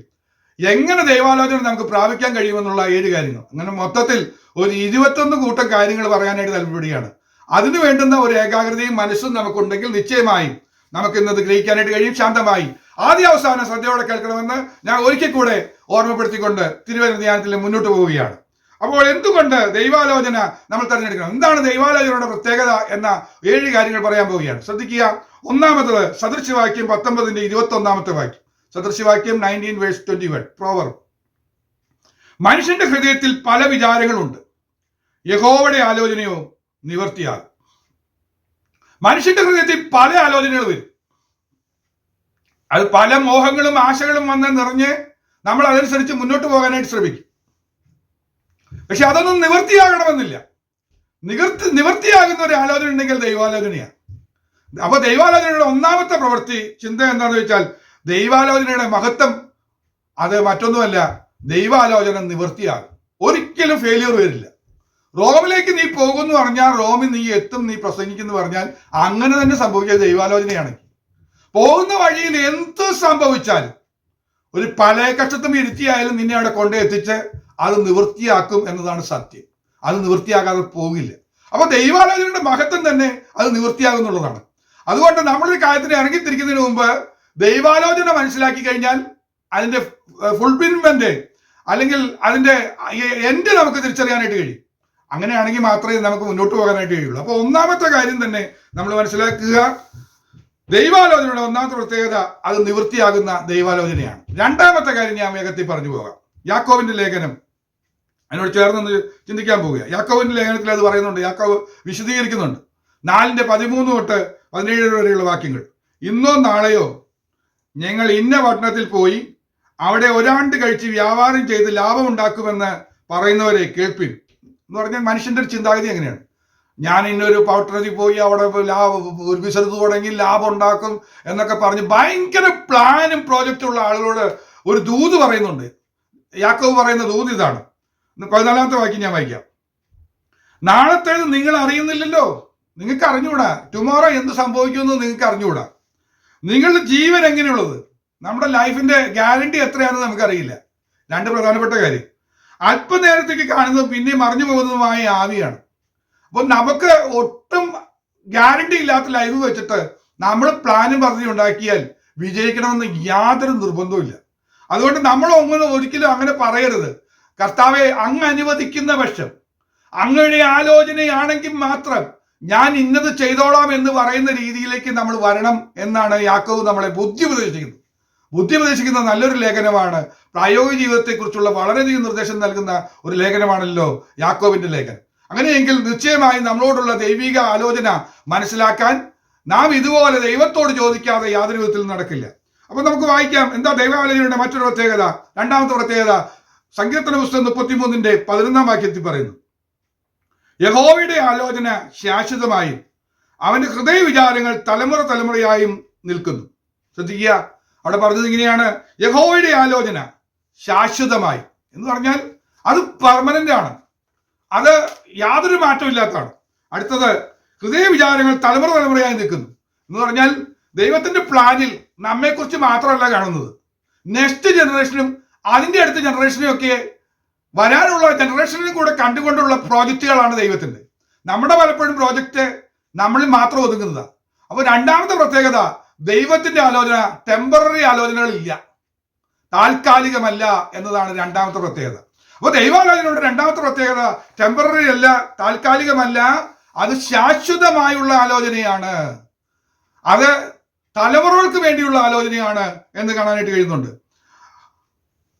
എങ്ങനെ ദൈവാലോചന നമുക്ക് പ്രാപിക്കാൻ കഴിയുമെന്നുള്ള 7 കാര്യങ്ങൾ, അങ്ങനെ മൊത്തത്തിൽ ഒരു 21 കൂട്ടം കാര്യങ്ങൾ പറയാനായിട്ട് താല്പര്യപ്പെടുകയാണ്. അതിനു വേണ്ടുന്ന ഒരു ഏകാഗ്രതയും മനസ്സും നമുക്കുണ്ടെങ്കിൽ നിശ്ചയമായും നമുക്ക് ഇന്നത് ഗ്രഹിക്കാനായിട്ട് കഴിയും. ശാന്തമായി ആദ്യ അവസാനം ശ്രദ്ധയോടെ കേൾക്കണമെന്ന് ഞാൻ ഒരിക്കൽ കൂടെ ഓർമ്മപ്പെടുത്തിക്കൊണ്ട് തിരുവചന ധ്യാനത്തിൽ മുന്നോട്ട് പോവുകയാണ്. അപ്പോൾ എന്തുകൊണ്ട് ദൈവാലോചന നമ്മൾ തിരഞ്ഞെടുക്കണം, എന്താണ് ദൈവാലോചനയുടെ പ്രത്യേകത എന്ന 7 കാര്യങ്ങൾ പറയാൻ പോവുകയാണ്. ശ്രദ്ധിക്കുക. ഒന്നാമത്തത് സദൃശവാക്യം 19-ന്റെ 21-ാമത്തെ വാക്യം. സദൃശവാക്യം 19:21. പ്രോവർബ്. മനുഷ്യന്റെ ഹൃദയത്തിൽ പല വിചാരങ്ങളുണ്ട്, യഹോവയുടെ ആലോചനയോ നിവർത്തിയാകും. മനുഷ്യന്റെ ഹൃദയത്തിൽ പല ആലോചനകൾ വരും. അത് പല മോഹങ്ങളും ആശകളും വന്ന് നിറഞ്ഞ് നമ്മൾ അതനുസരിച്ച് മുന്നോട്ട് പോകാനായിട്ട് ശ്രമിക്കും. പക്ഷെ അതൊന്നും നിവൃത്തിയാകണമെന്നില്ല. നിവൃത്തിയാകുന്ന ഒരു ആലോചന ഉണ്ടെങ്കിൽ ദൈവാലോചനയാണ്. അപ്പൊ ദൈവാലോചനയുടെ ഒന്നാമത്തെ പ്രവൃത്തി ചിന്ത എന്താണെന്ന് വെച്ചാൽ, ദൈവാലോചനയുടെ മഹത്വം അത് മറ്റൊന്നുമല്ല, ദൈവാലോചന നിവൃത്തിയാകും. ഒരിക്കലും ഫെയിലിയർ വരില്ല. റോമിലേക്ക് നീ പോകുന്നു പറഞ്ഞാൽ റോമിൽ നീ എത്തും, നീ പ്രസംഗിക്കുന്നു പറഞ്ഞാൽ അങ്ങനെ തന്നെ സംഭവിക്കുക ദൈവാലോചനയാണെങ്കിൽ. പോകുന്ന വഴിയിൽ എന്ത് സംഭവിച്ചാലും ഒരു പല കഷ്ടത്തും ഇരുത്തിയായാലും നിന്നെ അവിടെ കൊണ്ടെത്തിച്ച് അത് നിവൃത്തിയാക്കും എന്നതാണ് സത്യം. അത് നിവൃത്തിയാകാതെ പോകില്ല. അപ്പൊ ദൈവാലോചനയുടെ മഹത്വം തന്നെ അത് നിവൃത്തിയാകുന്നുള്ളതാണ്. അതുകൊണ്ട് നമ്മളൊരു കാര്യത്തിന് ഇറങ്ങിത്തിരിക്കുന്നതിന് മുമ്പ് ദൈവാലോചന മനസ്സിലാക്കി കഴിഞ്ഞാൽ അതിന്റെ ഫുൾഫിൽമെന്റ് അല്ലെങ്കിൽ അതിന്റെ എൻഡ് നമുക്ക് തിരിച്ചറിയാനായിട്ട് കഴിയും. അങ്ങനെയാണെങ്കിൽ മാത്രമേ നമുക്ക് മുന്നോട്ട് പോകാനായിട്ട് കഴിയുള്ളൂ. അപ്പൊ ഒന്നാമത്തെ കാര്യം തന്നെ നമ്മൾ മനസ്സിലാക്കുക, ദൈവാലോചനയുടെ ഒന്നാമത്തെ പ്രത്യേകത അത് നിവൃത്തിയാകുന്ന ദൈവാലോചനയാണ്. രണ്ടാമത്തെ കാര്യം ഞാൻ വേഗത്തിൽ പറഞ്ഞു പോകാം. യാക്കോബിന്റെ ലേഖനം അതിനോട് ചേർന്ന് ചിന്തിക്കാൻ പോവുക. യാക്കോബിന്റെ ലേഖനത്തിൽ അത് പറയുന്നുണ്ട്, യാക്കോബ് വിശദീകരിക്കുന്നുണ്ട്. 4:13 തൊട്ട് 17 വരെയുള്ള വാക്യങ്ങൾ. ഇന്നോ നാളെയോ ഞങ്ങൾ ഇന്ന പട്ടണത്തിൽ പോയി അവിടെ ഒരാണ്ട് കഴിച്ച് വ്യാപാരം ചെയ്ത് ലാഭമുണ്ടാക്കുമെന്ന് പറയുന്നവരെ കേൾപ്പിൻ എന്ന് പറഞ്ഞാൽ മനുഷ്യന്റെ ഒരു ചിന്താഗതി എങ്ങനെയാണ്? ഞാൻ ഇന്നൊരു പട്ടണത്തിൽ പോയി അവിടെ ഒരു ബിസിനസ് തുടങ്ങി ലാഭം ഉണ്ടാക്കും എന്നൊക്കെ പറഞ്ഞ് ഭയങ്കര പ്ലാനും പ്രോജക്റ്റും ഉള്ള ആളുകളോട് ഒരു ദൂത് പറയുന്നുണ്ട്. യാക്കോബ് പറയുന്ന ദൂത് ഇതാണ്. 14-ാമത്തെ വാക്യം ഞാൻ വായിക്കാം. നാളത്തേത് നിങ്ങൾ അറിയുന്നില്ലല്ലോ, നിങ്ങൾക്ക് അറിഞ്ഞുകൂടാ. ടുമോറോ എന്ത് സംഭവിക്കുമെന്ന് നിങ്ങൾക്ക് അറിഞ്ഞുകൂടാ. നിങ്ങളുടെ ജീവൻ എങ്ങനെയുള്ളത്, നമ്മുടെ ലൈഫിന്റെ ഗ്യാരണ്ടി എത്രയാണെന്ന് നമുക്കറിയില്ല. രണ്ട് പ്രധാനപ്പെട്ട കാര്യം, അല്പനേരത്തേക്ക് കാണുന്നതും പിന്നെ മറിഞ്ഞു പോകുന്നതുമായ ആവിയാണ്. അപ്പൊ നമുക്ക് ഒട്ടും ഗ്യാരണ്ടി ഇല്ലാത്ത ലൈഫ് വെച്ചിട്ട് നമ്മൾ പ്ലാനും പറഞ്ഞു ഉണ്ടാക്കിയാൽ വിജയിക്കണമെന്ന് യാതൊരു നിർബന്ധവും. അതുകൊണ്ട് നമ്മൾ ഒരിക്കലും അങ്ങനെ പറയരുത്. കർത്താവെ, അങ്ങ് അനുവദിക്കുന്ന പക്ഷം, അങ്ങയുടെ ആലോചനയാണെങ്കിൽ മാത്രം ഞാൻ ഇന്നത് ചെയ്തോളാം എന്ന് പറയുന്ന രീതിയിലേക്ക് നമ്മൾ വരണം എന്നാണ് യാക്കോബ് നമ്മളെ ബുദ്ധി ഉപദേശിക്കുന്ന നല്ലൊരു ലേഖനമാണ്. പ്രായോഗിക ജീവിതത്തെക്കുറിച്ചുള്ള വളരെയധികം നിർദ്ദേശം നൽകുന്ന ഒരു ലേഖനമാണല്ലോ യാക്കോബിന്റെ ലേഖനം. അങ്ങനെയെങ്കിൽ നിശ്ചയമായി നമ്മളോടുള്ള ദൈവിക ആലോചന മനസ്സിലാക്കാൻ നാം ഇതുപോലെ ദൈവത്തോട് ചോദിക്കാതെ യാതൊരു വിധത്തിൽ നടക്കില്ല. അപ്പൊ നമുക്ക് വായിക്കാം, എന്താ ദൈവാലോചനയുടെ മറ്റൊരു പ്രത്യേകത. രണ്ടാമത്തെ പ്രത്യേകത സങ്കീർത്തന പുസ്തകം 33:11 വാക്യത്തിൽ പറയുന്നു, യഹോവയുടെ ആലോചന ശാശ്വതമായും അവന്റെ ഹൃദയ വിചാരങ്ങൾ തലമുറ തലമുറയായും നിൽക്കുന്നു. ശ്രദ്ധിക്കുക, അവിടെ പറഞ്ഞത് ഇങ്ങനെയാണ്, യഹോവയുടെ ആലോചന ശാശ്വതമായി എന്ന് പറഞ്ഞാൽ അത് പെർമനന്റ് ആണ്, അത് യാതൊരു മാറ്റവും ഇല്ലാത്തതാണ്. അടുത്തത്, ഹൃദയ വിചാരങ്ങൾ തലമുറ തലമുറയായി നിൽക്കുന്നു എന്ന് പറഞ്ഞാൽ ദൈവത്തിന്റെ പ്ലാനിൽ നമ്മെക്കുറിച്ച് മാത്രമല്ല കാണുന്നത്, നെക്സ്റ്റ് ജനറേഷനും അതിന്റെ അടുത്ത ജനറേഷനും ഒക്കെ വരാനുള്ള ജനറേഷനും കൂടെ കണ്ടുകൊണ്ടുള്ള പ്രോജക്റ്റുകളാണ് ദൈവത്തിന്റെ. നമ്മുടെ പലപ്പോഴും പ്രോജക്റ്റ് നമ്മളിൽ മാത്രം ഒതുങ്ങുന്നതാണ്. അപ്പൊ രണ്ടാമത്തെ പ്രത്യേകത, ദൈവത്തിന്റെ ആലോചന ടെമ്പററി ആലോചനകളില്ല, താൽക്കാലികമല്ല എന്നതാണ് രണ്ടാമത്തെ പ്രത്യേകത. അപ്പൊ ദൈവാലോചനയുടെ രണ്ടാമത്തെ പ്രത്യേകത ടെമ്പററി അല്ല, താൽക്കാലികമല്ല, അത് ശാശ്വതമായുള്ള ആലോചനയാണ്, അത് തലമുറകൾക്ക് വേണ്ടിയുള്ള ആലോചനയാണ് എന്ന് കാണാനായിട്ട് കഴിയുന്നുണ്ട്.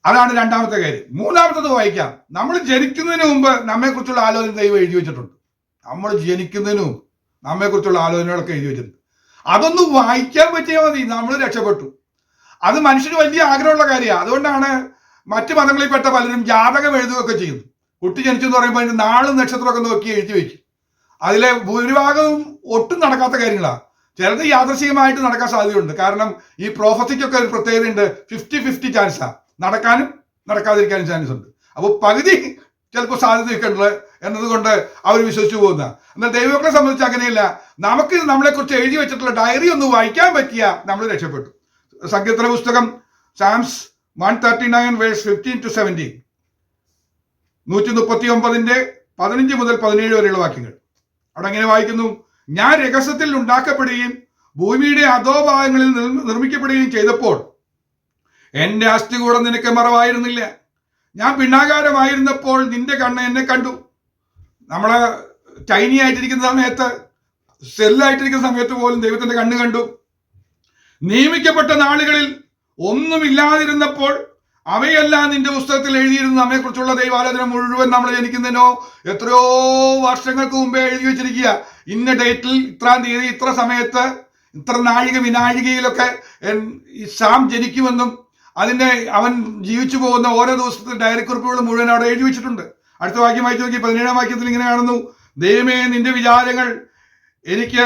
അതാണ് രണ്ടാമത്തെ കാര്യം. മൂന്നാമത്തത് വായിക്കാം. നമ്മൾ ജനിക്കുന്നതിന് മുമ്പ് നമ്മെക്കുറിച്ചുള്ള ആലോചന ദൈവം എഴുതി വെച്ചിട്ടുണ്ട്. നമ്മൾ ജനിക്കുന്നതിന് മുമ്പ് നമ്മെക്കുറിച്ചുള്ള ആലോചനകളൊക്കെ എഴുതി വെച്ചിട്ടുണ്ട്. അതൊന്ന് വായിക്കാൻ പറ്റിയാൽ മതി, നമ്മൾ രക്ഷപ്പെട്ടു. അത് മനുഷ്യന് വലിയ ആഗ്രഹമുള്ള കാര്യമാണ്. അതുകൊണ്ടാണ് മറ്റു മതങ്ങളിൽപ്പെട്ട പലരും ജാതകം എഴുതുകയൊക്കെ ചെയ്യുന്നു. കുട്ടി ജനിച്ചെന്ന് പറയുമ്പോൾ അതിന്റെ നാളും നക്ഷത്രമൊക്കെ നോക്കി എഴുതി വയ്ക്കും. അതിലെ ഭൂരിഭാഗവും ഒട്ടും നടക്കാത്ത കാര്യങ്ങളാണ്. ചിലത് യാദൃശികമായിട്ട് നടക്കാൻ സാധ്യതയുണ്ട്. കാരണം ഈ പ്രോഫസിക്കൊക്കെ ഒരു പ്രത്യേകതയുണ്ട്, 50-50 ചാൻസാണ്, നടക്കാനും നടക്കാതിരിക്കാനും ചാൻസ് ഉണ്ട്. അപ്പോൾ പകുതി ചിലപ്പോൾ സാധ്യതയൊക്കെ ഉണ്ട് എന്നതുകൊണ്ട് അവർ വിശ്വസിച്ചു പോകുന്ന. എന്നാൽ ദൈവങ്ങളെ സംബന്ധിച്ച് അങ്ങനെയല്ല. നമുക്ക് നമ്മളെക്കുറിച്ച് എഴുതി വെച്ചിട്ടുള്ള ഡയറി ഒന്ന് വായിക്കാൻ പറ്റിയ നമ്മൾ രക്ഷപ്പെട്ടു. സങ്കീർത്തന പുസ്തകം സാംസ് 139:15-17, 139:15 മുതൽ 17 വരെയുള്ള വാക്യങ്ങൾ. അവിടെ എങ്ങനെ വായിക്കുന്നു, ഞാൻ രഹസ്യത്തിൽ ഉണ്ടാക്കപ്പെടുകയും ഭൂമിയുടെ അധോഭാഗങ്ങളിൽ നിർമ്മിക്കപ്പെടുകയും ചെയ്തപ്പോൾ എന്റെ അസ്ഥികൂടം നിനക്ക് മറവായിരുന്നില്ല. ഞാൻ പിണ്ണാകാരമായിരുന്നപ്പോൾ നിന്റെ കണ്ണ് എന്നെ കണ്ടു. നമ്മള് ടൈനി ആയിട്ടിരിക്കുന്ന സമയത്ത്, സെല്ലായിട്ടിരിക്കുന്ന സമയത്ത് പോലും ദൈവത്തിന്റെ കണ്ണ് കണ്ടു. നിയമിക്കപ്പെട്ട നാളുകളിൽ ഒന്നുമില്ലാതിരുന്നപ്പോൾ അവയെല്ലാം നിന്റെ പുസ്തകത്തിൽ എഴുതിയിരുന്നു. നമ്മെക്കുറിച്ചുള്ള ദൈവാലോചന മുഴുവൻ നമ്മൾ ജനിക്കുന്നതിനോ എത്രയോ വർഷങ്ങൾക്ക് മുമ്പേ എഴുതി വെച്ചിരിക്കുക. ഇന്ന ഡേറ്റിൽ ഇത്രാം തീയതി ഇത്ര സമയത്ത് ഇത്ര നാഴിക വിനാഴികയിലൊക്കെ സാം ജനിക്കുമെന്നും അതിന്റെ അവൻ ജീവിച്ചു പോകുന്ന ഓരോ ദിവസത്തെ ഡയറി കുറിപ്പുകൾ മുഴുവൻ അവിടെ എഴുതി വെച്ചിട്ടുണ്ട്. അടുത്ത വാക്യം വായിച്ചു നോക്കി, 17-ാം വാക്യത്തിൽ ഇങ്ങനെ കാണുന്നു, ദൈവമേ നിന്റെ വിചാരങ്ങൾ എനിക്ക്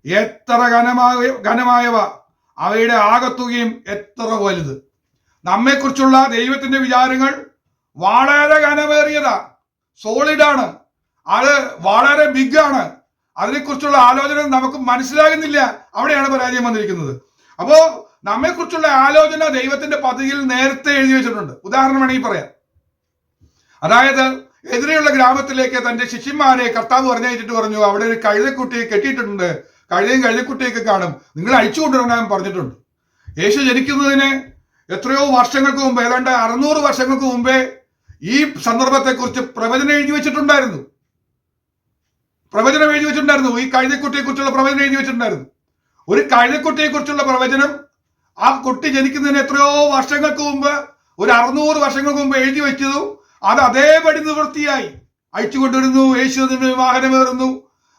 എത്ര ഘനമായവ, അവയുടെ ആകത്തുകയും എത്ര വലുത്. നമ്മെക്കുറിച്ചുള്ള ദൈവത്തിന്റെ വിചാരങ്ങൾ വളരെ ഘനമേറിയതാ, സോളിഡാണ്, അത് വളരെ ബിഗ് ആണ്. അതിനെക്കുറിച്ചുള്ള ആലോചന നമുക്ക് മനസ്സിലാകുന്നില്ല. അവിടെയാണ് പരാജയം വന്നിരിക്കുന്നത്. അപ്പോ നമ്മെക്കുറിച്ചുള്ള ആലോചന ദൈവത്തിന്റെ പദ്ധതിയിൽ നേരത്തെ എഴുതി വെച്ചിട്ടുണ്ട്. ഉദാഹരണം വേണമെങ്കിൽ പറയാം. അതായത് എതിരെയുള്ള ഗ്രാമത്തിലേക്ക് തന്റെ ശിഷ്യന്മാരെ കർത്താവ് പറഞ്ഞയച്ചിട്ട് പറഞ്ഞു, അവിടെ ഒരു കഴുതക്കുട്ടിയെ കെട്ടിയിട്ടുണ്ട്, കഴുതയും കഴുതക്കുട്ടിയൊക്കെ കാണും, നിങ്ങൾ അഴിച്ചു കൊണ്ടുവരാൻ പറഞ്ഞിട്ടുണ്ട്. യേശു ജനിക്കുന്നതിന് എത്രയോ വർഷങ്ങൾക്ക് മുമ്പ്, ഏതാണ്ട് 600 വർഷങ്ങൾക്ക് മുമ്പേ ഈ സന്ദർഭത്തെക്കുറിച്ച് പ്രവചനം എഴുതി വെച്ചിട്ടുണ്ടായിരുന്നു. ഈ കഴുതക്കുട്ടിയെ കുറിച്ചുള്ള പ്രവചനം എഴുതി വെച്ചിട്ടുണ്ടായിരുന്നു. ഒരു കഴുതക്കുട്ടിയെ കുറിച്ചുള്ള പ്രവചനം ആ കുട്ടി ജനിക്കുന്നതിന് എത്രയോ വർഷങ്ങൾക്ക് മുമ്പ്, ഒരു 600 വർഷങ്ങൾക്ക് മുമ്പ് എഴുതി വെച്ചതും അത് അതേപടി നിവൃത്തിയായി. അയച്ചുകൊണ്ടിരുന്നു, യേശു വാഹനമേറുന്നു,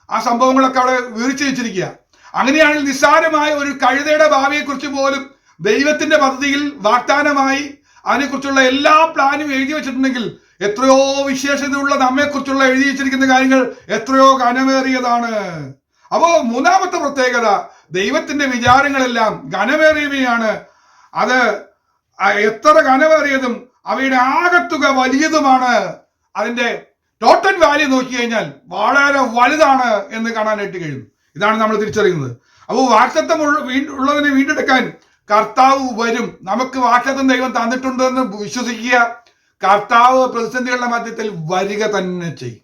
ആ സംഭവങ്ങളൊക്കെ അവിടെ വിവരിച്ചു വെച്ചിരിക്കുക. അങ്ങനെയാണെങ്കിൽ നിസ്സാരമായ ഒരു കഴുതയുടെ ഭാവിയെ കുറിച്ച് പോലും ദൈവത്തിന്റെ പദ്ധതിയിൽ വാഗ്ദാനമായി അതിനെക്കുറിച്ചുള്ള എല്ലാ പ്ലാനും എഴുതി വെച്ചിട്ടുണ്ടെങ്കിൽ എത്രയോ വിശേഷതയുള്ള നമ്മെക്കുറിച്ചുള്ള എഴുതി വെച്ചിരിക്കുന്ന കാര്യങ്ങൾ എത്രയോ ഘനമേറിയതാണ്. അപ്പോ മൂന്നാമത്തെ പ്രത്യേകത, ദൈവത്തിന്റെ വിചാരങ്ങളെല്ലാം ഘനമേറിയവയാണ്. അത് എത്ര ഘനമേറിയതും അവയുടെ ആകത്തുക വലിയതുമാണ്. അതിന്റെ ടോട്ടൽ വാല്യൂ നോക്കി കഴിഞ്ഞാൽ വളരെ വലുതാണ് എന്ന് കാണാനായിട്ട് കഴിയും. ഇതാണ് നമ്മൾ തിരിച്ചറിയുന്നത്. അപ്പോൾ വാഗ്ദത്തം ഉള്ളതിനെ വീണ്ടെടുക്കാൻ കർത്താവ് വരും. നമുക്ക് വാഗ്ദത്തം ദൈവം തന്നിട്ടുണ്ടെന്ന് വിശ്വസിക്കുക. കർത്താവ് പ്രതിസന്ധികളുടെ മധ്യത്തിൽ വരിക തന്നെ ചെയ്യും.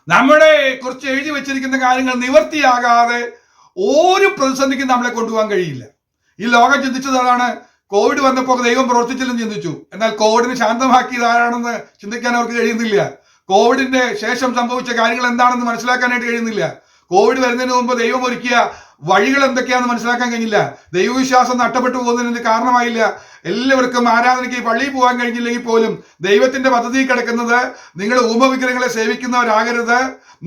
നമ്മളെ കുറിച്ച് എഴുതി വെച്ചിരിക്കുന്ന കാര്യങ്ങൾ നിവർത്തിയാകാതെ ഒരു പ്രതിസന്ധിക്കും നമ്മളെ കൊണ്ടുപോകാൻ കഴിയില്ല. ഈ ലോകം ചിന്തിച്ചത് അതാണ്. കോവിഡ് വന്നപ്പോൾ ദൈവം പ്രവർത്തിച്ചില്ലെന്ന് ചിന്തിച്ചു. എന്നാൽ കോവിഡിനെ ശാന്തമാക്കിയത് ആരാണെന്ന് ചിന്തിക്കാൻ അവർക്ക് കഴിയുന്നില്ല. കോവിഡിന്റെ ശേഷം സംഭവിച്ച കാര്യങ്ങൾ എന്താണെന്ന് മനസ്സിലാക്കാനായിട്ട് കഴിയുന്നില്ല. കോവിഡ് വരുന്നതിന് മുമ്പ് ദൈവം ഒരുക്കിയ വഴികൾ എന്തൊക്കെയാണെന്ന് മനസ്സിലാക്കാൻ കഴിഞ്ഞില്ല. ദൈവവിശ്വാസം നഷ്ടപ്പെട്ടു പോകുന്നതിന് കാരണമായില്ല. എല്ലാവർക്കും ആരാധനയ്ക്ക് പള്ളിയിൽ പോകാൻ കഴിഞ്ഞില്ലെങ്കിൽ പോലും ദൈവത്തിന്റെ പദ്ധതി കിടക്കുന്നത് നിങ്ങൾ ഊമവിഗ്രഹങ്ങളെ സേവിക്കുന്നവരാകരുത്.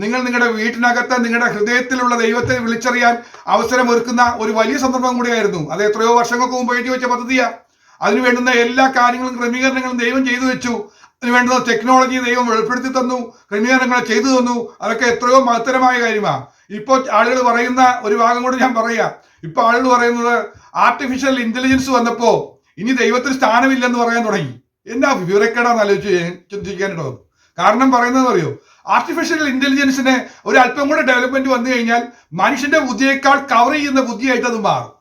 നിങ്ങൾ നിങ്ങളുടെ വീട്ടിനകത്ത് നിങ്ങളുടെ ഹൃദയത്തിലുള്ള ദൈവത്തെ വിളിച്ചറിയാൻ അവസരം ഒരുക്കുന്ന ഒരു വലിയ സന്ദർഭം കൂടിയായിരുന്നു. അത് എത്രയോ വർഷങ്ങൾക്ക് മുമ്പ് എഴുതി വെച്ച പദ്ധതിയാ. അതിനു വേണ്ടുന്ന എല്ലാ കാര്യങ്ങളും ക്രമീകരണങ്ങളും ദൈവം ചെയ്തു വെച്ചു. അതിന് വേണ്ടുന്ന ടെക്നോളജി ദൈവം വെളിപ്പെടുത്തി തന്നു, ക്രമീകരണങ്ങൾ ചെയ്തു തന്നു. അതൊക്കെ എത്രയോ മഹത്തരമായ കാര്യമാണ്. ഇപ്പോൾ ആളുകൾ പറയുന്ന ഒരു ഭാഗം കൂടെ ഞാൻ പറയാം. ഇപ്പൊ ആളുകൾ പറയുന്നത് ആർട്ടിഫിഷ്യൽ ഇന്റലിജൻസ് വന്നപ്പോ ഇനി ദൈവത്തിന് സ്ഥാനമില്ലെന്ന് പറയാൻ തുടങ്ങി. എന്നാ വിവരക്കേടാന്ന് ആലോചിച്ച് ചിന്തിക്കാനുണ്ടോ? കാരണം പറയുന്നത് അറിയോ, ആർട്ടിഫിഷ്യൽ ഇന്റലിജൻസിന് ഒരു അല്പം കൂടെ ഡെവലപ്മെന്റ് വന്നു കഴിഞ്ഞാൽ മനുഷ്യന്റെ ബുദ്ധിയേക്കാൾ കവർ ചെയ്യുന്ന ബുദ്ധിയായിട്ട് അത് മാറും.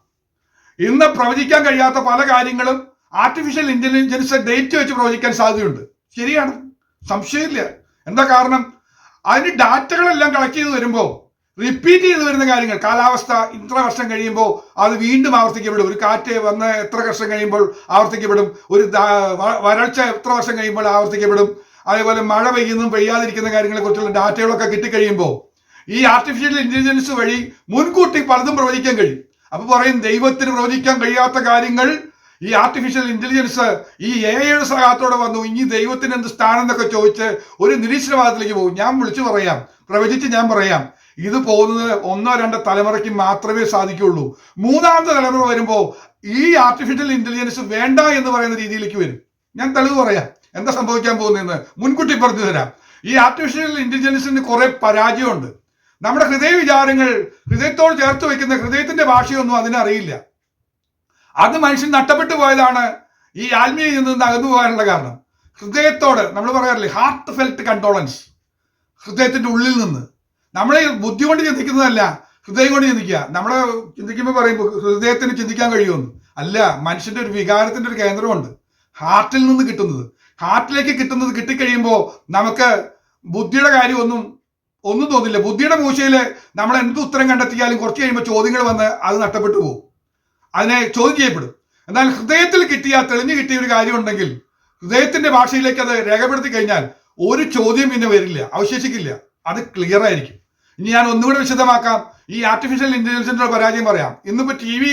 ഇന്ന് പ്രവചിക്കാൻ കഴിയാത്ത പല കാര്യങ്ങളും ആർട്ടിഫിഷ്യൽ ഇന്റലിജൻസ് ഡേറ്റ് വെച്ച് പ്രവചിക്കാൻ സാധ്യതയുണ്ട്. ശരിയാണ്, സംശയമില്ല. എന്താ കാരണം? അതിന് ഡാറ്റകളെല്ലാം കളക്ട് ചെയ്ത് വരുമ്പോൾ റിപ്പീറ്റ് ചെയ്ത് വരുന്ന കാര്യങ്ങൾ, കാലാവസ്ഥ ഇത്ര വർഷം കഴിയുമ്പോൾ അത് വീണ്ടും ആവർത്തിക്കപ്പെടും. ഒരു കാറ്റ് വന്ന് എത്ര വർഷം കഴിയുമ്പോൾ ആവർത്തിക്കപ്പെടും. ഒരു വരൾച്ച എത്ര വർഷം കഴിയുമ്പോൾ ആവർത്തിക്കപ്പെടും. അതേപോലെ മഴ പെയ്യുന്നതും പെയ്യാതിരിക്കുന്ന കാര്യങ്ങളെ കുറിച്ചുള്ള ഡാറ്റകളൊക്കെ കിട്ടിക്കഴിയുമ്പോൾ ഈ ആർട്ടിഫിഷ്യൽ ഇന്റലിജൻസ് വഴി മുൻകൂട്ടി പലതും പ്രവചിക്കാൻ കഴിയും. അപ്പൊ പറയും ദൈവത്തിന് പ്രവചിക്കാൻ കഴിയാത്ത കാര്യങ്ങൾ ഈ ആർട്ടിഫിഷ്യൽ ഇന്റലിജൻസ് ഈ AI സഹായത്തോടെ വന്നു. ഇനി ദൈവത്തിന് എന്ത് സ്ഥാനം എന്നൊക്കെ ചോദിച്ച് ഒരു നിരീശ്വരവാദത്തിലേക്ക് പോകും. ഞാൻ വിളിച്ചു പറയാം, പ്രവചിച്ച് ഞാൻ പറയാം, ഇത് പോകുന്നത് 1-2 തലമുറയ്ക്ക് മാത്രമേ സാധിക്കുള്ളൂ. മൂന്നാമത്തെ തലമുറ വരുമ്പോൾ ഈ ആർട്ടിഫിഷ്യൽ ഇന്റലിജൻസ് വേണ്ട എന്ന് പറയുന്ന രീതിയിലേക്ക് വരും. ഞാൻ തെളിവ് പറയാം എന്താ സംഭവിക്കാൻ പോകുന്നതെന്ന് മുൻകൂട്ടി പറഞ്ഞു തരാം. ഈ ആർട്ടിഫിഷ്യൽ ഇന്റലിജൻസിന് കുറെ പരാജയമുണ്ട്. നമ്മുടെ ഹൃദയ വിചാരങ്ങൾ, ഹൃദയത്തോട് ചേർത്ത് വെക്കുന്ന ഹൃദയത്തിന്റെ ഭാഷയൊന്നും അതിനറിയില്ല. അത് മനുഷ്യൻ നഷ്ടപ്പെട്ടു പോയതാണ് ഈ ആത്മീയയിൽ നിന്ന് അകന്നു പോകാനുള്ള കാരണം. ഹൃദയത്തോട് നമ്മൾ പറയാറില്ലേ, ഹാർട്ട് ഫെൽറ്റ് കൺട്രോളൻസ്, ഹൃദയത്തിന്റെ ഉള്ളിൽ നിന്ന്. നമ്മളെ ബുദ്ധി കൊണ്ട് ചിന്തിക്കുന്നതല്ല, ഹൃദയം കൊണ്ട് ചിന്തിക്കുക. നമ്മളെ ചിന്തിക്കുമ്പോൾ പറയുമ്പോൾ ഹൃദയത്തിന് ചിന്തിക്കാൻ കഴിയുമെന്ന് അല്ല. മനുഷ്യന്റെ ഒരു വികാരത്തിന്റെ ഒരു കേന്ദ്രമുണ്ട്, ഹാർട്ടിൽ നിന്ന് കിട്ടുന്നത്. ഹാർട്ടിലേക്ക് കിട്ടുന്നത് കിട്ടിക്കഴിയുമ്പോൾ നമുക്ക് ബുദ്ധിയുടെ കാര്യം ഒന്നും തോന്നില്ല. ബുദ്ധിയുടെ മൂശയിൽ നമ്മൾ എന്ത് ഉത്തരം കണ്ടെത്തിയാലും കുറച്ച് കഴിയുമ്പോൾ ചോദ്യങ്ങൾ വന്ന് അത് നഷ്ടപ്പെട്ടു പോകും, അതിനെ ചോദ്യം ചെയ്യപ്പെടും. എന്നാൽ ഹൃദയത്തിൽ കിട്ടിയ തെളിഞ്ഞു കിട്ടിയ ഒരു കാര്യം ഉണ്ടെങ്കിൽ ഹൃദയത്തിന്റെ ഭാഷയിലേക്ക് അത് രേഖപ്പെടുത്തി കഴിഞ്ഞാൽ ഒരു ചോദ്യം പിന്നെ വരില്ല, അവശേഷിക്കില്ല. അത് ക്ലിയർ ആയിരിക്കും. ഇനി ഞാൻ ഒന്നുകൂടെ വിശദമാക്കാം. ഈ ആർട്ടിഫിഷ്യൽ ഇന്റലിജൻസിന്റെ പരാജയം പറയാം. ഇന്നിപ്പോ TV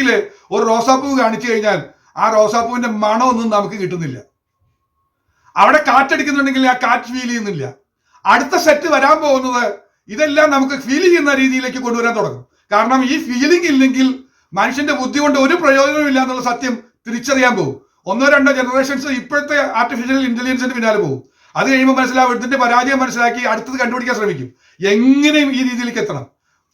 ഒരു റോസാപ്പൂ കാണിച്ചു കഴിഞ്ഞാൽ ആ റോസാപ്പൂവിന്റെ മണമൊന്നും നമുക്ക് കിട്ടുന്നില്ല. അവിടെ കാറ്റടിക്കുന്നുണ്ടെങ്കിൽ ആ കാറ്റ് ഫീൽ ചെയ്യുന്നില്ല. അടുത്ത സെറ്റ് വരാൻ പോകുന്നത് ഇതെല്ലാം നമുക്ക് ഫീൽ ചെയ്യുന്ന രീതിയിലേക്ക് കൊണ്ടുവരാൻ തുടങ്ങും. കാരണം ഈ ഫീലിംഗ് ഇല്ലെങ്കിൽ മനുഷ്യന്റെ ബുദ്ധി കൊണ്ട് ഒരു പ്രയോജനവും ഇല്ല എന്നുള്ള സത്യം തിരിച്ചറിയാൻ പോകും. 1-2 ജനറേഷൻസ് ഇപ്പോഴത്തെ ആർട്ടിഫിഷ്യൽ ഇന്റലിജൻസിന്റെ പിന്നാലെ പോകും. അത് കഴിയുമ്പോൾ മനസ്സിലാവും, ഇതിന്റെ പരാജയം മനസ്സിലാക്കി അടുത്തത് കണ്ടുപിടിക്കാൻ ശ്രമിക്കും. എങ്ങനെയും ഈ രീതിയിലേക്ക് എത്തണം.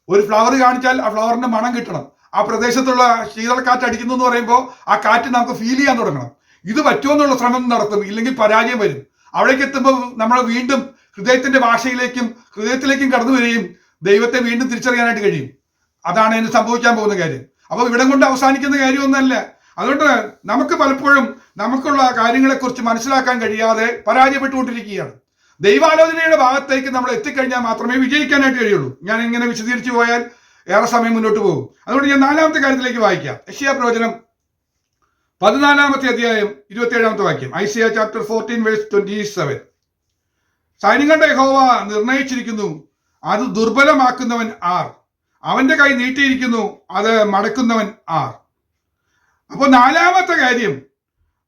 ഒരു ഫ്ലവർ കാണിച്ചാൽ ആ ഫ്ലവറിന്റെ മണം കിട്ടണം. ആ പ്രദേശത്തുള്ള ശീതളക്കാറ്റ് അടിക്കുന്നു എന്ന് പറയുമ്പോൾ ആ കാറ്റ് നമുക്ക് ഫീൽ ചെയ്യാൻ തുടങ്ങണം. ഇത് പറ്റുമോ എന്നുള്ള ശ്രമം നടത്തും, ഇല്ലെങ്കിൽ പരാജയം വരും. അവിടേക്ക് എത്തുമ്പോൾ നമ്മൾ വീണ്ടും ഹൃദയത്തിന്റെ ഭാഷയിലേക്കും ഹൃദയത്തിലേക്കും കടന്നു വരികയും ദൈവത്തെ വീണ്ടും തിരിച്ചറിയാനായിട്ട് കഴിയും. അതാണ് ഇതിന് സംഭവിക്കാൻ പോകുന്ന കാര്യം. അപ്പോൾ ഇവിടം കൊണ്ട് അവസാനിക്കുന്ന കാര്യമൊന്നല്ല. അതുകൊണ്ട് നമുക്ക് പലപ്പോഴും നമുക്കുള്ള കാര്യങ്ങളെക്കുറിച്ച് മനസ്സിലാക്കാൻ കഴിയാതെ പരാജയപ്പെട്ടുകൊണ്ടിരിക്കുകയാണ്. ദൈവാലോചനയുടെ ഭാഗത്തേക്ക് നമ്മൾ എത്തിക്കഴിഞ്ഞാൽ മാത്രമേ വിജയിക്കാനായിട്ട് കഴിയുള്ളൂ. ഞാൻ ഇങ്ങനെ വിശദീകരിച്ചു പോയാൽ ഏറെ സമയം മുന്നോട്ട് പോകും. അതുകൊണ്ട് ഞാൻ 4-ാമത്തെ കാര്യത്തിലേക്ക് വായിക്കാം. യെശയ്യാ പ്രവചനം 14-ാമത്തെ അധ്യായം 27-ാമത്തെ വാക്യം. ഐസയ്യാ ചാപ്റ്റർ 14:27. സൈന്യങ്ങളുടെ യഹോവ നിർണയിച്ചിരിക്കുന്നു, അത് ദുർബലമാക്കുന്നവൻ ആർ, അവന്റെ കൈ നീട്ടിയിരിക്കുന്നു, അത് മടക്കുന്നവൻ ആർ. അപ്പൊ നാലാമത്തെ കാര്യം,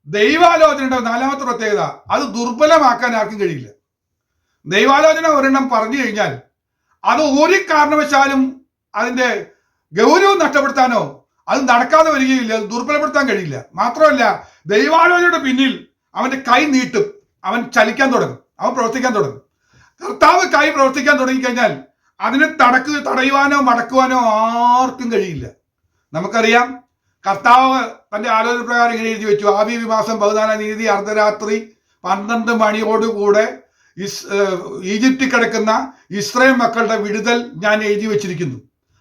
ദൈവാലോചനയുടെ നാലാമത്തെ പ്രത്യേകത, അത് ദുർബലമാക്കാൻ ആർക്കും കഴിയില്ല. ദൈവാലോചന ഒരെണ്ണം പറഞ്ഞു കഴിഞ്ഞാൽ അത് ഒരു കാരണവശാലും അതിന്റെ ഗൗരവം നഷ്ടപ്പെടുത്താനോ അത് നടക്കാതെ വരികയില്ല, അത് ദുർബലപ്പെടുത്താൻ കഴിയില്ല. മാത്രമല്ല, ദൈവാലോചനയുടെ പിന്നിൽ അവന്റെ കൈ നീട്ടും, അവൻ ചലിക്കാൻ തുടങ്ങും, അവൻ പ്രവർത്തിക്കാൻ തുടങ്ങും. കർത്താവ് കൈ പ്രവർത്തിക്കാൻ തുടങ്ങിക്കഴിഞ്ഞാൽ അതിനെ തടയുവാനോ മടക്കുവാനോ ആർക്കും കഴിയില്ല. നമുക്കറിയാം, കർത്താവ് തന്റെ ആലോചന പ്രകാരം ഇങ്ങനെ എഴുതി വെച്ചു, ആബീബ് മാസം 14 തീയതി അർദ്ധരാത്രി 12 മണിയോടുകൂടെ ഈജിപ്തിൽ കിടക്കുന്ന ഇസ്രായേൽ മക്കളുടെ വിടുതൽ ഞാൻ എഴുതി വെച്ചിരിക്കുന്നു.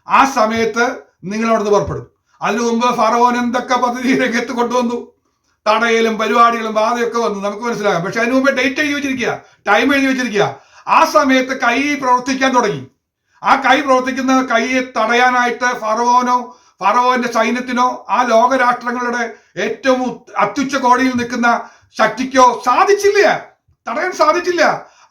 ആ സമയത്ത് നിങ്ങൾ അവിടുന്ന് പുറപ്പെടും. അതിനു മുമ്പ് ഫറവോൻ എന്തൊക്കെ പദ്ധതി രംഗത്ത് കൊണ്ടുവന്നു, തടയലും പരിപാടികളും ബാധയൊക്കെ വന്നു, നമുക്ക് മനസ്സിലാകാം. പക്ഷെ അതിനു മുമ്പ് ഡേറ്റ് എഴുതി വെച്ചിരിക്കുക, ടൈം എഴുതി വെച്ചിരിക്കുക. ആ സമയത്ത് കൈ പ്രവർത്തിക്കാൻ തുടങ്ങി. ആ കൈ പ്രവർത്തിക്കുന്ന കൈയെ തടയാനായിട്ട് ഫറവോന്റെ സൈന്യത്തിനോ ആ ലോകരാഷ്ട്രങ്ങളുടെ ഏറ്റവും അത്യുച്ച കോടിയിൽ നിൽക്കുന്ന ശക്തിക്കോ സാധിച്ചില്ല, തടയാൻ സാധിച്ചില്ല.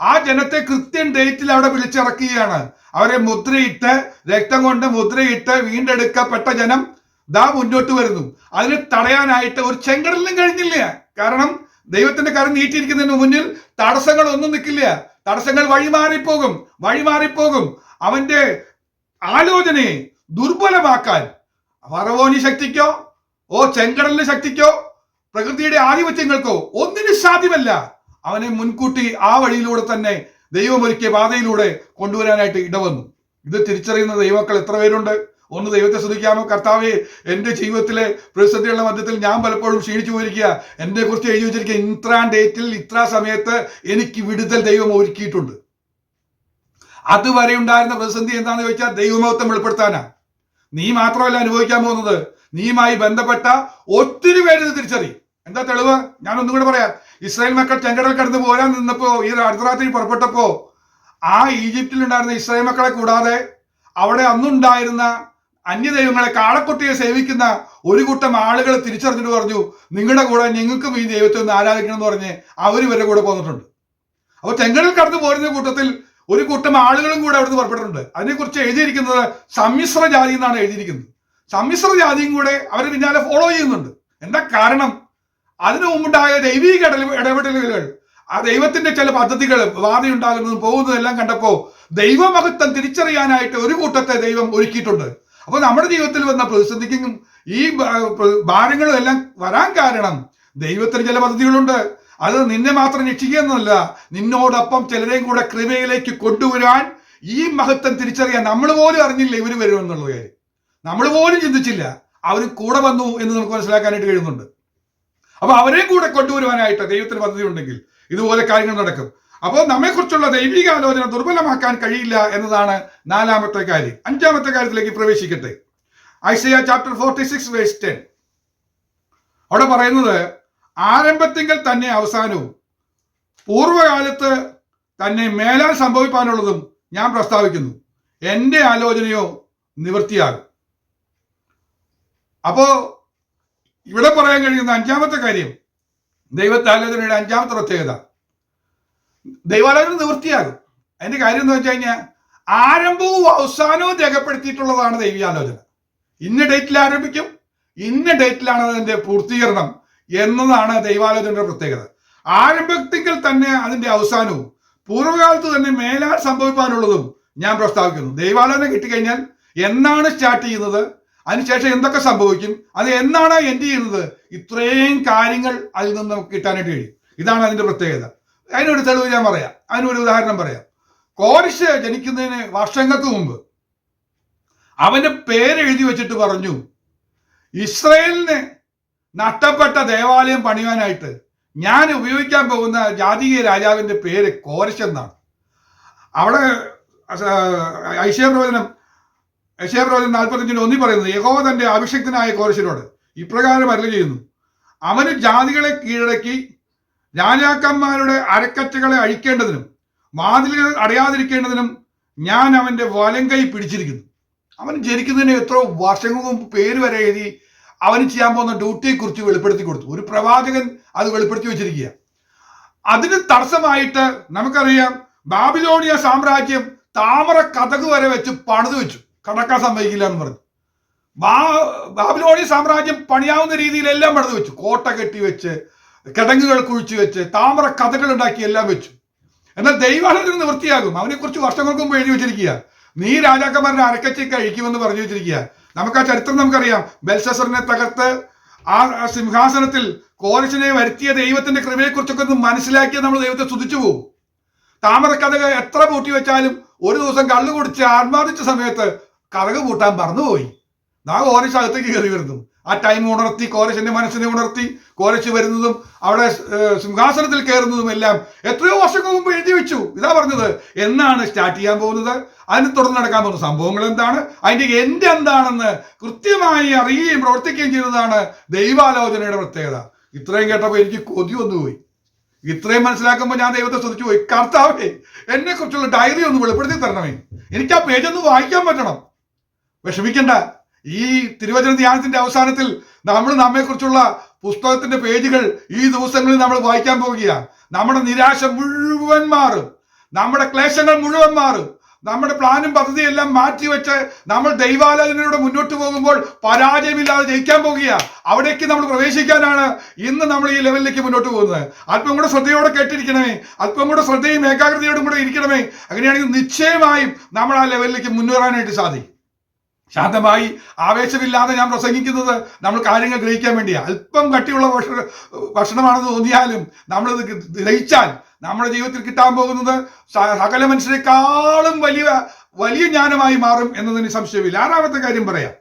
ആ ജനത്തെ കൃത്യം ഡേറ്റിൽ അവിടെ വിളിച്ചിറക്കുകയാണ്. അവരെ മുദ്രയിട്ട്, രക്തം കൊണ്ട് മുദ്രയിട്ട് വീണ്ടെടുക്കപ്പെട്ട ജനം ദാ മുന്നോട്ട് വരുന്നു. അതിന് തടയാനായിട്ട് ഒരു ചെങ്കടലിനും കഴിഞ്ഞില്ല. കാരണം ദൈവത്തിന്റെ കരം നീട്ടിയിരിക്കുന്നതിന് മുന്നിൽ തടസ്സങ്ങൾ ഒന്നും നിൽക്കില്ല. തടസ്സങ്ങൾ വഴിമാറിപ്പോകും. അവന്റെ ആലോചനയെ ദുർബലമാക്കാൻ ഫറവോനി ശക്തിക്കോ ചെങ്കടലിന്റെ ശക്തിക്കോ പ്രകൃതിയുടെ ആധിപത്യങ്ങൾക്കോ ഒന്നിനും സാധ്യമല്ല. അവനെ മുൻകൂട്ടി ആ വഴിയിലൂടെ തന്നെ ദൈവമൊരുക്കിയ പാതയിലൂടെ കൊണ്ടുവരാനായിട്ട് ഇടവന്നു. ഇത് തിരിച്ചറിയുന്ന ദൈവമക്കൾ എത്ര പേരുണ്ട്? ഒന്ന് ദൈവത്തെ സ്തുതിക്കാമോ? കർത്താവേ, എന്റെ ജീവിതത്തിലെ പ്രതിസന്ധികളുടെ മധ്യത്തിൽ ഞാൻ പലപ്പോഴും ക്ഷീണിച്ചു പോയിരിക്കുക, എന്നെ കുറിച്ച് എഴുതി വെച്ചിരിക്കുക, ഇത്ര ഡേറ്റിൽ ഇത്ര സമയത്ത് എനിക്ക് വിടുതൽ ദൈവം ഒരുക്കിയിട്ടുണ്ട്. അതുവരെ ഉണ്ടായിരുന്ന പ്രതിസന്ധി എന്താണെന്ന് ചോദിച്ചാൽ ദൈവമഹത്വം വെളിപ്പെടുത്താനാ. നീ മാത്രമല്ല അനുഭവിക്കാൻ പോകുന്നത്, നീയുമായി ബന്ധപ്പെട്ട ഒത്തിരി പേര് ഇത് തിരിച്ചറിയും. എന്താ തെളിവ്? ഞാൻ ഒന്നും കൂടെ പറയാം. ഇസ്രായേൽ മക്കൾ ചെങ്കടൽ കടന്ന് പോരാൻ നിന്നപ്പോ, ഈ അർദ്ധരാത്രി പുറപ്പെട്ടപ്പോ, ആ ഈജിപ്തിൽ ഉണ്ടായിരുന്ന ഇസ്രായേൽ മക്കളെ കൂടാതെ അവിടെ അന്നുണ്ടായിരുന്ന അന്യദൈവങ്ങളെ, കാളക്കുട്ടിയെ സേവിക്കുന്ന ഒരു കൂട്ടം ആളുകൾ തിരിച്ചറിഞ്ഞിട്ട് പറഞ്ഞു, നിങ്ങളുടെ കൂടെ ഞങ്ങൾക്കും ഈ ദൈവത്തെ ഒന്ന് ആരാധിക്കണം എന്ന് പറഞ്ഞ് അവർ ഇവരുടെ കൂടെ പോന്നിട്ടുണ്ട്. അപ്പൊ ചെങ്കടൽ കടന്ന് പോരുന്ന കൂട്ടത്തിൽ ഒരു കൂട്ടം ആളുകളും കൂടെ അവിടുന്ന് പുറപ്പെട്ടിട്ടുണ്ട്. അതിനെക്കുറിച്ച് എഴുതിയിരിക്കുന്നത് സമ്മിശ്ര ജാതി എന്നാണ് എഴുതിയിരിക്കുന്നത്. സമ്മിശ്ര ജാതിയും കൂടെ അവർ പിന്നാലെ ഫോളോ ചെയ്യുന്നുണ്ട്. എന്താ കാരണം? അതിനു മുമ്പുണ്ടായ ദൈവീക ഇടപെടലുകൾ, ആ ദൈവത്തിന്റെ ചില പദ്ധതികൾ, ബാധയുണ്ടാകുന്നതും പോകുന്നതെല്ലാം കണ്ടപ്പോ ദൈവമഹത്വം തിരിച്ചറിയാനായിട്ട് ഒരു കൂട്ടത്തെ ദൈവം ഒരുക്കിയിട്ടുണ്ട്. അപ്പൊ നമ്മുടെ ജീവിതത്തിൽ വന്ന പ്രതിസന്ധിക്കും ഈ ഭാരങ്ങളും എല്ലാം വരാൻ കാരണം ദൈവത്തിന് ചില പദ്ധതികളുണ്ട്. അത് നിന്നെ മാത്രം രക്ഷിക്കുക എന്നല്ല, നിന്നോടൊപ്പം ചിലരെയും കൂടെ കൃപയിലേക്ക് കൊണ്ടുവരാൻ, ഈ മഹത്വം തിരിച്ചറിയാൻ. നമ്മൾ പോലും അറിഞ്ഞില്ല ഇവര് വരുമെന്നുള്ള കാര്യം, നമ്മൾ പോലും ചിന്തിച്ചില്ല. അവർ കൂടെ വന്നു എന്ന് നമുക്ക് മനസ്സിലാക്കാനായിട്ട് കഴിയുന്നുണ്ട്. അപ്പൊ അവരെയും കൂടെ കൊണ്ടുവരുവാനായിട്ട് ദൈവത്തിന് പദ്ധതി ഉണ്ടെങ്കിൽ ഇതുപോലെ കാര്യങ്ങൾ നടക്കും. അപ്പോൾ നമ്മെക്കുറിച്ചുള്ള ദൈവിക ആലോചന ദുർബലമാക്കാൻ കഴിയില്ല എന്നതാണ് നാലാമത്തെ കാര്യം. അഞ്ചാമത്തെ കാര്യത്തിലേക്ക് പ്രവേശിക്കട്ടെ. Isaiah chapter 46 verse 10. അവിടെ പറയുന്നത്, ആരംഭത്തിങ്കൽ തന്നെ അവസാനവും പൂർവ്വകാലത്ത് തന്നെ മേലാൽ സംഭവിക്കാനുള്ളതും ഞാൻ പ്രസ്താവിക്കുന്നു, എന്റെ ആലോചനയോ നിവൃത്തിയാകും. അപ്പോ ഇവിടെ പറയാൻ കഴിയുന്ന അഞ്ചാമത്തെ കാര്യം, ദൈവത്തെ ആലോചനയുടെ അഞ്ചാമത്തെ പ്രത്യേകത, ദൈവാലോചന നിവൃത്തിയാകും. അതിന്റെ കാര്യം എന്ന് വെച്ച് കഴിഞ്ഞാൽ ആരംഭവും അവസാനവും രേഖപ്പെടുത്തിയിട്ടുള്ളതാണ് ദൈവീയാലോചന. ഇന്ന ഡേറ്റിൽ ആരംഭിക്കും, ഇന്ന ഡേറ്റിലാണ് അതിന്റെ പൂർത്തീകരണം എന്നതാണ് ദൈവാലോചനയുടെ പ്രത്യേകത. ആരംഭത്തിൽ തന്നെ അതിന്റെ അവസാനവും പൂർവ്വകാലത്ത് തന്നെ മേലാൽ സംഭവിക്കാനുള്ളതും ഞാൻ പ്രസ്താവിക്കുന്നു. ദൈവാലോചന കിട്ടിക്കഴിഞ്ഞാൽ എന്നാണ് സ്റ്റാർട്ട് ചെയ്യുന്നത്, അതിനുശേഷം എന്തൊക്കെ സംഭവിക്കും, അത് എന്നാണ് എൻഡ് ചെയ്യുന്നത്, ഇത്രയും കാര്യങ്ങൾ അതിൽ നിന്ന് നമുക്ക് കിട്ടാനായിട്ട് കഴിയും. ഇതാണ് അതിന്റെ പ്രത്യേകത. അതിനൊരു തെളിവ് ഞാൻ പറയാം, അതിനൊരു ഉദാഹരണം പറയാം. കോരിശ് ജനിക്കുന്നതിന് വർഷങ്ങൾക്ക് മുമ്പ് അവന്റെ പേരെഴുതി വെച്ചിട്ട് പറഞ്ഞു, ഇസ്രായേലിന് നഷ്ടപ്പെട്ട ദേവാലയം പണിയാനായിട്ട് ഞാൻ ഉപയോഗിക്കാൻ പോകുന്ന ജാതീയ രാജാവിന്റെ പേര് കോരശ് എന്നാണ്. അവിടെ ഐശയ്യാപ്രവചനം 45:1 പറയുന്നത്, യഹോവ തന്റെ അഭിഷിക്തനായ കോരശിനോട് ഇപ്രകാരം അരുളി ചെയ്യുന്നു, അവന് ജാതികളെ കീഴടക്കി രാജാക്കന്മാരുടെ അരക്കച്ചകളെ അഴിക്കേണ്ടതിനും വാതിലുകൾ അടയാതിരിക്കേണ്ടതിനും ഞാൻ അവന്റെ വലങ്കൈ പിടിച്ചിരിക്കുന്നു. അവൻ ജനിക്കുന്നതിന് എത്രയോ വർഷങ്ങൾക്ക് മുമ്പ് പേര് വരെ എഴുതി അവന് ചെയ്യാൻ പോകുന്ന ഡ്യൂട്ടിയെ കുറിച്ച് വെളിപ്പെടുത്തി കൊടുത്തു. ഒരു പ്രവാചകൻ അത് വെളിപ്പെടുത്തി വെച്ചിരിക്കുക. അതിന് തടസ്സമായിട്ട് നമുക്കറിയാം, ബാബിലോണിയ സാമ്രാജ്യം താമര കതക് വരെ വെച്ച് പണിതു വെച്ചു. കടക്കാൻ സമ്മതിക്കില്ല എന്ന് പറഞ്ഞു. ബാബിലോണിയ സാമ്രാജ്യം പണിയാവുന്ന രീതിയിലെല്ലാം പണിത് വെച്ചു. കോട്ട കെട്ടി വെച്ച്, കിടങ്ങുകൾ കുഴിച്ചു വെച്ച്, താമര കഥകൾ ഉണ്ടാക്കി എല്ലാം വെച്ചു. എന്നാൽ ദൈവാലോചന നിവൃത്തിയാകും. അവനെക്കുറിച്ച് വർഷങ്ങൾക്ക് മുമ്പ് എഴുതി വെച്ചിരിക്കുക. നീ രാജാക്കന്മാരുടെ അരക്കച്ചയ്ക്ക് അഴിക്കുമെന്ന് പറഞ്ഞു വെച്ചിരിക്കുക. നമുക്ക് ആ ചരിത്രം നമുക്കറിയാം. ബെൽഷസ്സറിനെ തകർത്ത് ആ സിംഹാസനത്തിൽ കോരശിനെ വരുത്തിയ ദൈവത്തിന്റെ കൃപയെക്കുറിച്ചൊക്കെ ഒന്ന് മനസ്സിലാക്കിയാൽ നമ്മൾ ദൈവത്തെ സ്തുതിച്ചു പോകും. താമര കഥക എത്ര പൂട്ടി വെച്ചാലും ഒരു ദിവസം കള്ളു കുടിച്ച് ആത്മാദിച്ച സമയത്ത് കഥക പൂട്ടാൻ മറന്നുപോയി. കോരശ് അകത്തേക്ക് കയറി വരുന്നു. ആ ടൈം ഉണർത്തി, കോരശിന്റെ മനസ്സിനെ ഉണർത്തി, കോരശ് വരുന്നതും അവിടെ സിംഹാസനത്തിൽ കയറുന്നതും എല്ലാം എത്രയോ വർഷങ്ങൾക്ക് മുമ്പ് എഴുതി വെച്ചു. ഇതാ പറഞ്ഞത് എന്നാണ് സ്റ്റാർട്ട് ചെയ്യാൻ പോകുന്നത്, അതിന് തുടർന്ന് നടക്കാൻ പോകുന്ന സംഭവങ്ങൾ എന്താണ്, അതിന്റെ എൻഡ് എന്താണെന്ന് കൃത്യമായി അറിയുകയും പ്രവർത്തിക്കുകയും ചെയ്യുന്നതാണ് ദൈവാലോചനയുടെ പ്രത്യേകത. ഇത്രയും കേട്ടപ്പോൾ എനിക്ക് കൊതി വന്നുപോയി. ഇത്രയും മനസ്സിലാക്കുമ്പോൾ ഞാൻ ദൈവത്തെ സ്തുതിച്ചു പോയി. കർത്താവേ, എന്നെ കുറിച്ചുള്ള ഡയറി ഒന്ന് വെളിപ്പെടുത്തി തരണമേ, എനിക്ക് ആ പേജ് ഒന്ന് വായിക്കാൻ പറ്റണം. വിഷമിക്കണ്ട, ഈ തിരുവചന ധ്യാനത്തിന്റെ അവസാനത്തിൽ നമ്മൾ നമ്മെക്കുറിച്ചുള്ള പുസ്തകത്തിന്റെ പേജുകൾ ഈ ദിവസങ്ങളിൽ നമ്മൾ വായിക്കാൻ പോവുകയാണ്. നമ്മുടെ നിരാശ മുഴുവൻ മാറും, നമ്മുടെ ക്ലേശങ്ങൾ മുഴുവൻ മാറും, നമ്മുടെ പ്ലാനും പദ്ധതിയും എല്ലാം മാറ്റിവെച്ച് നമ്മൾ ദൈവാലോചനയോടെ മുന്നോട്ട് പോകുമ്പോൾ പരാജയമില്ലാതെ ജയിക്കാൻ പോകുകയാണ്. അവിടേക്ക് നമ്മൾ പ്രവേശിക്കാനാണ് ഇന്ന് നമ്മൾ ഈ ലെവലിലേക്ക് മുന്നോട്ട് പോകുന്നത്. അല്പം കൂടെ ശ്രദ്ധയോടെ കേട്ടിരിക്കണമേ, അല്പം കൂടെ ശ്രദ്ധയും ഏകാഗ്രതയോടും കൂടെ ഇരിക്കണമേ. അങ്ങനെയാണെങ്കിൽ നിശ്ചയമായും നമ്മൾ ആ ലെവലിലേക്ക് മുന്നേറാനായിട്ട് സാധിക്കും. ശാന്തമായി ആവേശമില്ലാതെ ഞാൻ പ്രസംഗിക്കുന്നത് നമ്മൾ കാര്യങ്ങൾ ഗ്രഹിക്കാൻ വേണ്ടിയാണ്. അല്പം കട്ടിയുള്ള ഭക്ഷണമാണെന്ന് തോന്നിയാലും നമ്മളിത് ഗ്രഹിച്ചാൽ നമ്മുടെ ജീവിതത്തിൽ കിട്ടാൻ പോകുന്നത് സകല മനുഷ്യരെക്കാളും വലിയ ജ്ഞാനമായി മാറും എന്നതിന് സംശയമില്ല. ആറാമത്തെ കാര്യം പറയാം.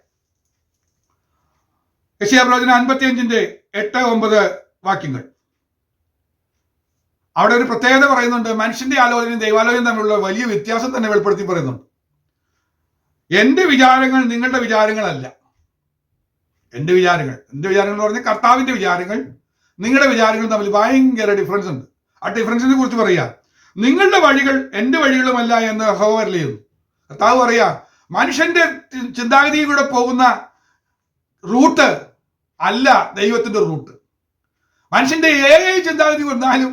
യെശയ്യാപ്രവചനം 55:8-9 വാക്യങ്ങൾ. അവിടെ ഒരു പ്രത്യേകത പറയുന്നുണ്ട്. മനുഷ്യന്റെ ആലോചനയും ദൈവാലോചനയും തമ്മിലുള്ള വലിയ വ്യത്യാസം തന്നെ വെളിപ്പെടുത്തി പറയുന്നുണ്ട്. എന്റെ വിചാരങ്ങൾ നിങ്ങളുടെ വിചാരങ്ങളല്ല. എന്റെ വിചാരങ്ങൾ എന്ന് പറഞ്ഞാൽ കർത്താവിന്റെ വിചാരങ്ങൾ നിങ്ങളുടെ വിചാരങ്ങൾ തമ്മിൽ ഭയങ്കര ഡിഫറൻസ് ഉണ്ട്. ആ ഡിഫറൻസിനെ കുറിച്ച് പറയാ. നിങ്ങളുടെ വഴികൾ എന്റെ വഴികളുമല്ല എന്ന് യഹോവ അരുളിച്ചെയ്യുന്നു. കർത്താവ് പറയാ, മനുഷ്യന്റെ ചിന്താഗതിയിലൂടെ പോകുന്ന റൂട്ട് അല്ല ദൈവത്തിന്റെ റൂട്ട്. മനുഷ്യന്റെ ഏത് ചിന്താഗതി വന്നാലും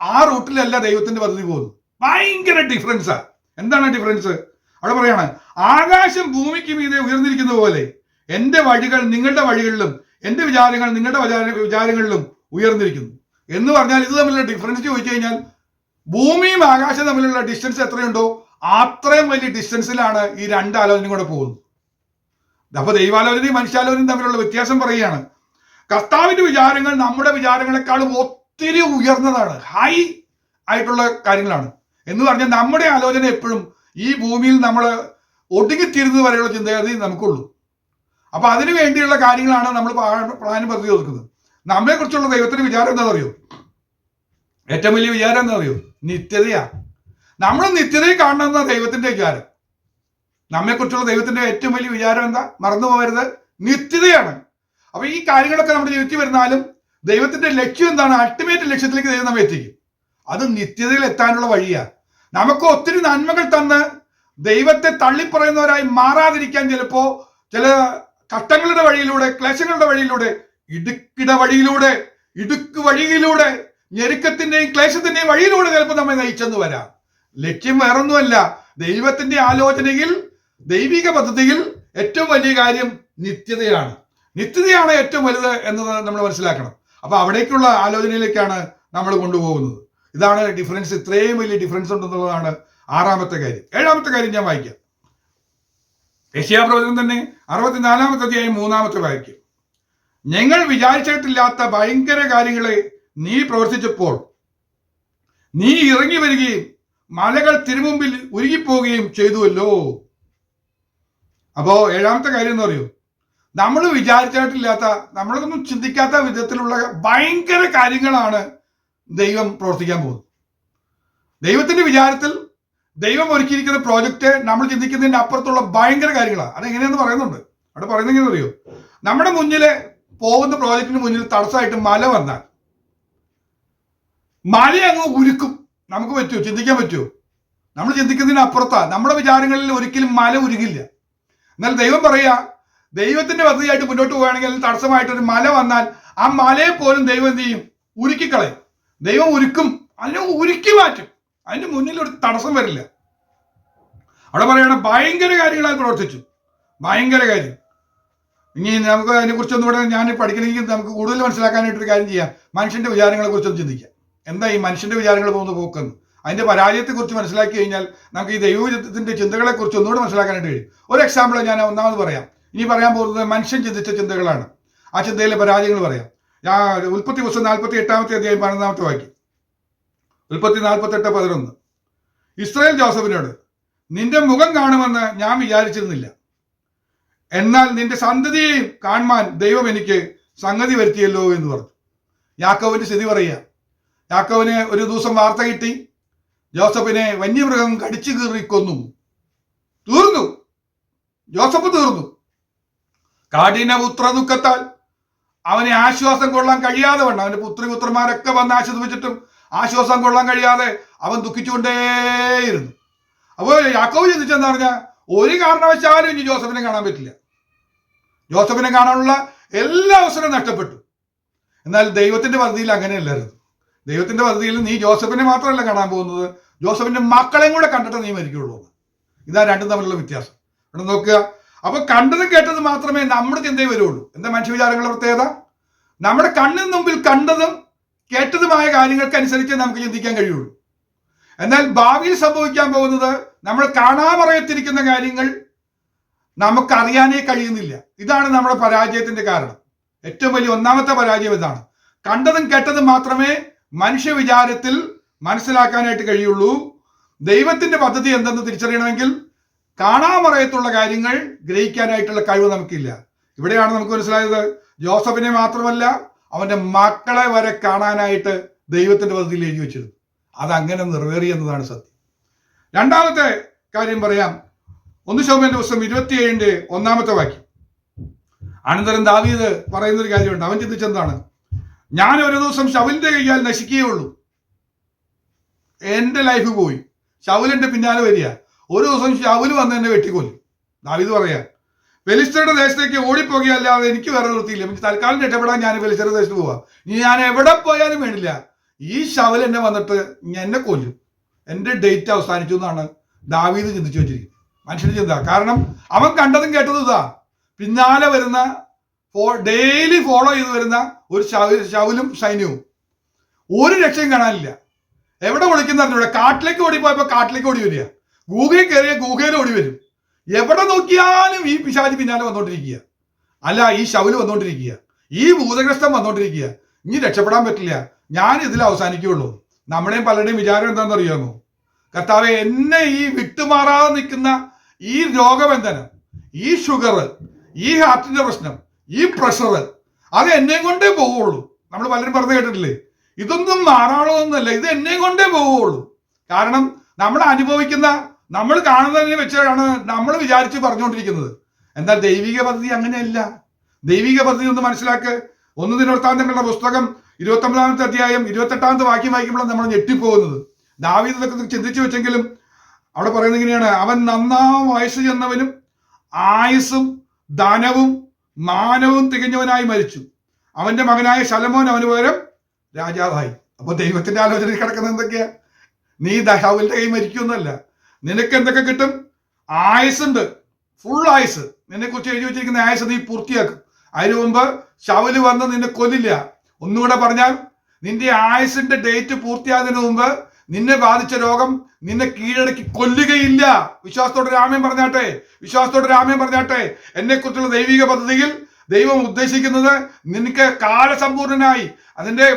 ആ റൂട്ടിലല്ല ദൈവത്തിന്റെ പദ്ധതി പോകുന്നത്. ഭയങ്കര ഡിഫറൻസാ. എന്താണ് ഡിഫറൻസ്? അവിടെ പറയാണ്, ആകാശം ഭൂമിക്ക് മീതെ ഉയർന്നിരിക്കുന്ന പോലെ എന്റെ വഴികൾ നിങ്ങളുടെ വഴികളിലും എന്റെ വിചാരങ്ങൾ നിങ്ങളുടെ വിചാരങ്ങളിലും ഉയർന്നിരിക്കുന്നു എന്ന് പറഞ്ഞാൽ ഇത് തമ്മിലുള്ള ഡിഫറൻസ് ചോദിച്ചു കഴിഞ്ഞാൽ ഭൂമിയും ആകാശവും തമ്മിലുള്ള ഡിസ്റ്റൻസ് എത്രയുണ്ടോ അത്രയും വലിയ ഡിസ്റ്റൻസിലാണ് ഈ രണ്ട് ആലോചനയും കൂടെ പോകുന്നത്. അപ്പൊ ദൈവാലോചനയും മനുഷ്യാലോചനയും തമ്മിലുള്ള വ്യത്യാസം പറയുകയാണ്. കർത്താവിന്റെ വിചാരങ്ങൾ നമ്മുടെ വിചാരങ്ങളെക്കാളും ഒത്തിരി ഉയർന്നതാണ്, ഹൈ ആയിട്ടുള്ള കാര്യങ്ങളാണ്. എന്ന് പറഞ്ഞാൽ നമ്മുടെ ആലോചന എപ്പോഴും ഈ ഭൂമിയിൽ നമ്മൾ ഒടുങ്ങിത്തീരുന്നത് വരെയുള്ള ചിന്തഗതി നമുക്കുള്ളൂ. അപ്പൊ അതിനു വേണ്ടിയുള്ള കാര്യങ്ങളാണ് നമ്മൾ പ്ലാനും പദ്ധതി ഒതുക്കുന്നത്. നമ്മളെ കുറിച്ചുള്ള ദൈവത്തിന്റെ വിചാരം എന്താ അറിയോ? ഏറ്റവും വലിയ വിചാരം എന്താ അറിയോ? നിത്യതയാ. നമ്മൾ നിത്യതയെ കാണണമെന്ന ദൈവത്തിന്റെ വിചാരം. നമ്മെക്കുറിച്ചുള്ള ദൈവത്തിന്റെ ഏറ്റവും വലിയ വിചാരം എന്താ? മറന്നു പോകരുത്, നിത്യതയാണ്. അപ്പൊ ഈ കാര്യങ്ങളൊക്കെ നമ്മുടെ ജീവിതത്തിൽ വരുന്നാലും ദൈവത്തിന്റെ ലക്ഷ്യം എന്താണ്? അൾട്ടിമേറ്റ് ലക്ഷ്യത്തിലേക്ക് ദൈവം നമ്മെ എത്തിക്കും. അത് നിത്യതയിൽ എത്താനുള്ള വഴിയാണ്. നമുക്ക് ഒത്തിരി നന്മകൾ തന്ന് ദൈവത്തെ തള്ളിപ്പറയുന്നവരായി മാറാതിരിക്കാൻ ചിലപ്പോ ചില കഷ്ടങ്ങളുടെ വഴിയിലൂടെ, ക്ലേശങ്ങളുടെ വഴിയിലൂടെ, ഇടുക്ക് വഴിയിലൂടെ, ഞെരുക്കത്തിന്റെയും ക്ലേശത്തിന്റെയും വഴിയിലൂടെ ചിലപ്പോൾ നമ്മെ നയിച്ചെന്ന് വരാം. ലക്ഷ്യം വേറൊന്നുമല്ല. ദൈവത്തിന്റെ ആലോചനയിൽ, ദൈവിക പദ്ധതിയിൽ ഏറ്റവും വലിയ കാര്യം നിത്യതയാണ്. നിത്യതയാണ് ഏറ്റവും വലുത് എന്നത് നമ്മൾ മനസ്സിലാക്കണം. അപ്പൊ അവിടേക്കുള്ള ആലോചനയിലേക്കാണ് നമ്മൾ കൊണ്ടുപോകുന്നത്. ഇതാണ് ഡിഫറൻസ്. ഇത്രയും വലിയ ഡിഫറൻസ് ഉണ്ടെന്നുള്ളതാണ് ആറാമത്തെ കാര്യം. ഏഴാമത്തെ കാര്യം ഞാൻ വായിക്കാം. യെശയ്യാപ്രവചനം തന്നെ 64-ാമത്തെ അധ്യായം 3-ാമത്തെ വാക്യം. ഞങ്ങൾ വിചാരിച്ചിട്ടില്ലാത്ത ഭയങ്കര കാര്യങ്ങളെ നീ പ്രവർത്തിച്ചപ്പോൾ നീ ഇറങ്ങി വരികയും മലകൾ തിരുമുമ്പിൽ ഉരുകിപ്പോവുകയും ചെയ്തുവല്ലോ. അപ്പോ ഏഴാമത്തെ കാര്യം എന്ന് പറയൂ, നമ്മൾ വിചാരിച്ചിട്ടില്ലാത്ത, നമ്മളൊന്നും ചിന്തിക്കാത്ത വിധത്തിലുള്ള ഭയങ്കര കാര്യങ്ങളാണ് ദൈവം പ്രവർത്തിക്കാൻ പോകുന്നത്. ദൈവത്തിന്റെ വിചാരത്തിൽ ദൈവം ഒരുക്കിയിരിക്കുന്ന പ്രോജക്റ്റ് നമ്മൾ ചിന്തിക്കുന്നതിന്റെ അപ്പുറത്തുള്ള ഭയങ്കര കാര്യങ്ങളാണ്. അതെങ്ങനെയാന്ന് പറയുന്നുണ്ട്. അവിടെ പറയുന്നത് എങ്ങനെ അറിയോ? നമ്മുടെ മുന്നിലെ പോകുന്ന പ്രോജക്റ്റിന് മുന്നിൽ തടസ്സമായിട്ട് മല വന്നാൽ മല അങ്ങ് ഉരുക്കും. നമുക്ക് പറ്റുമോ? ചിന്തിക്കാൻ പറ്റുമോ? നമ്മൾ ചിന്തിക്കുന്നതിന് അപ്പുറത്താ. നമ്മുടെ വിചാരങ്ങളിൽ ഒരിക്കലും മല ഉരുകില്ല. എന്നാൽ ദൈവം പറയാ, ദൈവത്തിന്റെ പദ്ധതിയായിട്ട് മുന്നോട്ട് പോവുകയാണെങ്കിൽ തടസ്സമായിട്ടൊരു മല വന്നാൽ ആ മലയെ പോലും ദൈവം എന്ത് ചെയ്യും? ഉരുക്കിക്കളയും. ദൈവം ഉരുക്കും, അതിനെ ഉരുക്കി മാറ്റും. അതിന്റെ മുന്നിൽ ഒരു തടസ്സം വരില്ല. അവിടെ പറയണം ഭയങ്കര കാര്യങ്ങളാൽ പ്രവർത്തിച്ചു. ഭയങ്കര കാര്യം. ഇനി നമുക്ക് അതിനെക്കുറിച്ചൊന്നും ഇവിടെ ഞാൻ പഠിക്കണമെങ്കിൽ നമുക്ക് കൂടുതൽ മനസ്സിലാക്കാനായിട്ടൊരു കാര്യം ചെയ്യാം. മനുഷ്യന്റെ വിചാരങ്ങളെ കുറിച്ചൊന്ന് ചിന്തിക്കാം. എന്താ ഈ മനുഷ്യന്റെ വിചാരങ്ങൾ പോകുന്ന പോക്കെന്ന്, അതിന്റെ പരാജയത്തെക്കുറിച്ച് മനസ്സിലാക്കി കഴിഞ്ഞാൽ നമുക്ക് ഈ ദൈവത്തിന്റെ ചിന്തകളെ കുറിച്ച് ഒന്നുകൂടെ മനസ്സിലാക്കാനായിട്ട് കഴിയും. ഒരു എക്സാമ്പിൾ ഞാൻ ഒന്നാമത് പറയാം. ഇനി പറയാൻ പോകുന്നത് മനുഷ്യൻ ചിന്തിച്ച ചിന്തകളാണ്. ആ ചിന്തയിലെ പരാജയങ്ങൾ പറയാം. ഉൽപ്പത്തി പുസ്തകം 48-ാമത്തെ അധ്യായം 11-ാമത്തെ വാക്യം. ഉൽപ്പത്തി 48:11. ഇസ്രായേൽ ജോസഫിനോട്, നിന്റെ മുഖം കാണുമെന്ന് ഞാൻ വിചാരിച്ചിരുന്നില്ല, എന്നാൽ നിന്റെ സന്തതിയെയും കാണുവാൻ ദൈവം എനിക്ക് സംഗതി വരുത്തിയല്ലോ എന്ന് പറഞ്ഞു. യാക്കോവിന്റെ സ്ഥിതി പറയുക. യാക്കോവിന് ഒരു ദിവസം വാർത്ത കിട്ടി, ജോസഫിനെ വന്യമൃഗം കടിച്ചു കീറി കൊന്നു. തീർന്നു, ജോസഫ് തീർന്നു. കാഠിനപുത്ര ദുഃഖത്താൽ അവനെ ആശ്വാസം കൊള്ളാൻ കഴിയാതെ വണ്ണം, അവന്റെ പുത്രന്മാരൊക്കെ വന്ന് ആശ്വസിപ്പിച്ചിട്ടും ആശ്വാസം കൊള്ളാൻ കഴിയാതെ അവൻ ദുഃഖിച്ചുകൊണ്ടേയിരുന്നു. അപ്പോൾ യാക്കോബ് ചിന്തിച്ചെന്ന് പറഞ്ഞാൽ ഒരു കാരണവശാലും ഇനി ജോസഫിനെ കാണാൻ പറ്റില്ല. ജോസഫിനെ കാണാനുള്ള എല്ലാ അവസരവും നഷ്ടപ്പെട്ടു. എന്നാൽ ദൈവത്തിന്റെ പദ്ധതിയിൽ അങ്ങനെയല്ലായിരുന്നു. ദൈവത്തിന്റെ പദ്ധതിയിൽ നീ ജോസഫിനെ മാത്രമല്ല കാണാൻ പോകുന്നത്, ജോസഫിന്റെ മക്കളെയും കൂടെ കണ്ടിട്ട് നീ മരിക്കുള്ളൂ. ഇതാ രണ്ടും തമ്മിലുള്ള വ്യത്യാസം. ഇവിടെ നോക്കുക. അപ്പൊ കണ്ടതും കേട്ടതും മാത്രമേ നമ്മുടെ ചിന്തയിൽ വരുള്ളൂ. എന്താ മനുഷ്യ വിചാരങ്ങളുടെ പ്രത്യേകത? നമ്മുടെ കണ്ണിന് മുമ്പിൽ കണ്ടതും കേട്ടതുമായ കാര്യങ്ങൾക്കനുസരിച്ച് നമുക്ക് ചിന്തിക്കാൻ കഴിയുള്ളൂ. എന്നാൽ ഭാവിയിൽ സംഭവിക്കാൻ പോകുന്നത് നമ്മൾ കാണാമറയത്തിരിക്കുന്ന കാര്യങ്ങൾ നമുക്കറിയാനേ കഴിയുന്നില്ല. ഇതാണ് നമ്മുടെ പരാജയത്തിന്റെ കാരണം. ഏറ്റവും വലിയ ഒന്നാമത്തെ പരാജയം ഇതാണ്. കണ്ടതും കേട്ടതും മാത്രമേ മനുഷ്യ വിചാരത്തിൽ മനസ്സിലാക്കാനായിട്ട് കഴിയുള്ളൂ. ദൈവത്തിന്റെ പദ്ധതി എന്തെന്ന് തിരിച്ചറിയണമെങ്കിൽ കാണാമറയത്തുള്ള കാര്യങ്ങൾ ഗ്രഹിക്കാനായിട്ടുള്ള കഴിവ് നമുക്കില്ല. ഇവിടെയാണ് നമുക്ക് മനസ്സിലായത്, ജോസഫിനെ മാത്രമല്ല അവന്റെ മക്കളെ വരെ കാണാനായിട്ട് ദൈവത്തിന്റെ പദ്ധതിയിൽ എഴുതി വെച്ചിരുന്നു. അതങ്ങനെ നിറവേറി എന്നതാണ് സത്യം. രണ്ടാമത്തെ കാര്യം പറയാം. 1 ശമൂവേലിന്റെ പുസ്തകം 27:1 വാക്യം. അനന്തരം ദാവീദ് പറയുന്നൊരു കാര്യമുണ്ട്. അവൻ ചിന്തിച്ചെന്താണ്? ഞാൻ ഒരു ദിവസം ശൗലിന്റെ കയ്യാൽ നശിക്കുകയുള്ളൂ, എന്റെ ലൈഫ് പോയി, ശൗലിന്റെ പിന്നാലെ വരിക, ഒരു ദിവസം ശൗല് വന്ന് എന്നെ വെട്ടിക്കൊല്ലും. ദാവീദ് പറയാ, ഫെലിസ്ത്യരുടെ ദേശത്തേക്ക് ഓടിപ്പോകുകയല്ലാതെ എനിക്ക് വേറെ നിർത്തിയില്ല. തൽക്കാലം രക്ഷപ്പെടാൻ ഞാൻ ഫെലിസ്ത്യരുടെ ദേശത്ത് പോവാ. ഇനി ഞാൻ എവിടെ പോയാലും വേണ്ടില്ല, ഈ ശൗൽ എന്നെ വന്നിട്ട് എന്നെ കൊല്ലും, എന്റെ ഡേറ്റ് അവസാനിച്ചു എന്നാണ് ദാവീദ് ചിന്തിച്ചു വെച്ചിരിക്കുന്നത്. മനുഷ്യന്റെ ചിന്ത. കാരണം അവൻ കണ്ടതും കേട്ടതും ഇതാ, പിന്നാലെ വരുന്ന ഡെയിലി ഫോളോ ചെയ്ത് വരുന്ന ഒരു ശൗലും സൈന്യവും. ഒരു രക്ഷയും കാണാനില്ല. എവിടെ ഒളിക്കുന്ന അറിഞ്ഞൂടെ. കാട്ടിലേക്ക് ഓടിപ്പോയപ്പോ കാട്ടിലേക്ക് ഓടി വരിക, ഗൂഗയിൽ കയറിയ ഗൂഗയിൽ ഓടി വരും. എവിടെ നോക്കിയാലും ഈ പിശാചി പിന്നാലെ വന്നോണ്ടിരിക്കുക. അല്ല, ഈ ശൗല് വന്നോണ്ടിരിക്കുക, ഈ ഭൂതഗ്രസ്തം വന്നോണ്ടിരിക്കുക. ഇനി രക്ഷപ്പെടാൻ പറ്റില്ല, ഞാൻ ഇതിൽ അവസാനിക്കുകയുള്ളൂ. നമ്മുടെയും പലരുടെയും വിചാരം എന്താണെന്ന് അറിയാമോ? കർത്താവെ, എന്നെ ഈ വിട്ടുമാറാതെ നിൽക്കുന്ന ഈ രോഗബന്ധനം, ഈ ഷുഗർ, ഈ ഹാർട്ടിന്റെ പ്രശ്നം, ഈ പ്രഷർ, അത് എന്നെ കൊണ്ടേ പോവുള്ളൂ. നമ്മൾ പലരും പറഞ്ഞു കേട്ടിട്ടില്ലേ, ഇതൊന്നും മാറാളൊന്നുമല്ല, ഇത് എന്നെ കൊണ്ടേ പോവുള്ളൂ. കാരണം നമ്മൾ അനുഭവിക്കുന്ന, നമ്മൾ കാണുന്നതിനെ വെച്ചാണ് നമ്മൾ വിചാരിച്ച് പറഞ്ഞുകൊണ്ടിരിക്കുന്നത്. എന്നാൽ ദൈവിക പദ്ധതി അങ്ങനെയല്ല. ദൈവിക പദ്ധതി ഒന്ന് മനസ്സിലാക്ക്. 1 ദിനവൃത്താന്തങ്ങളുടെ പുസ്തകം 29-ാമത്തെ അധ്യായം 28-ാമത്തെ വാക്യം വായിക്കുമ്പോഴാണ് നമ്മൾ ഞെട്ടിപ്പോകുന്നത്. ദാവീദ് ഇതൊക്കെ ചിന്തിച്ചു വെച്ചെങ്കിലും അവിടെ പറയുന്നത് ഇങ്ങനെയാണ്: അവൻ നന്നാം വയസ്സ് ചെന്നവനും ആയുസ്സും ധനവും മാനവും തികഞ്ഞവനായി മരിച്ചു. അവന്റെ മകനായ ശലോമോൻ അവന് പകരം രാജാവായി. അപ്പൊ ദൈവത്തിന്റെ ആലോചനയിൽ കിടക്കുന്നത് എന്തൊക്കെയാ? നീ ശൗലിന്റെ കൈ മരിക്കുമെന്നല്ല, നിനക്ക് എന്തൊക്കെ കിട്ടും? ആയുസ്സുണ്ട്, ഫുൾ ആയുസ്. നിന്നെ കുറിച്ച് എഴുതി വെച്ചിരിക്കുന്ന ആയുസ് നീ പൂർത്തിയാക്കും. അതിനു മുമ്പ് ശൗല് വന്ന് നിന്നെ കൊല്ലില്ല. ഒന്നുകൂടെ പറഞ്ഞാൽ, നിന്റെ ആയുസിന്റെ ഡേറ്റ് പൂർത്തിയാകുന്നതിന് മുമ്പ് നിന്നെ ബാധിച്ച രോഗം നിന്നെ കീഴടക്കി കൊല്ലുകയില്ല. വിശ്വാസത്തോടെ രാമൻ പറഞ്ഞാട്ടെ, വിശ്വാസത്തോടെ രാമൻ പറഞ്ഞാട്ടെ. എന്നെ കുറിച്ചുള്ള ദൈവിക പദ്ധതിയിൽ ദൈവം ഉദ്ദേശിക്കുന്നത് നിനക്ക് കാലസമ്പൂർണനായി അതിന്റെ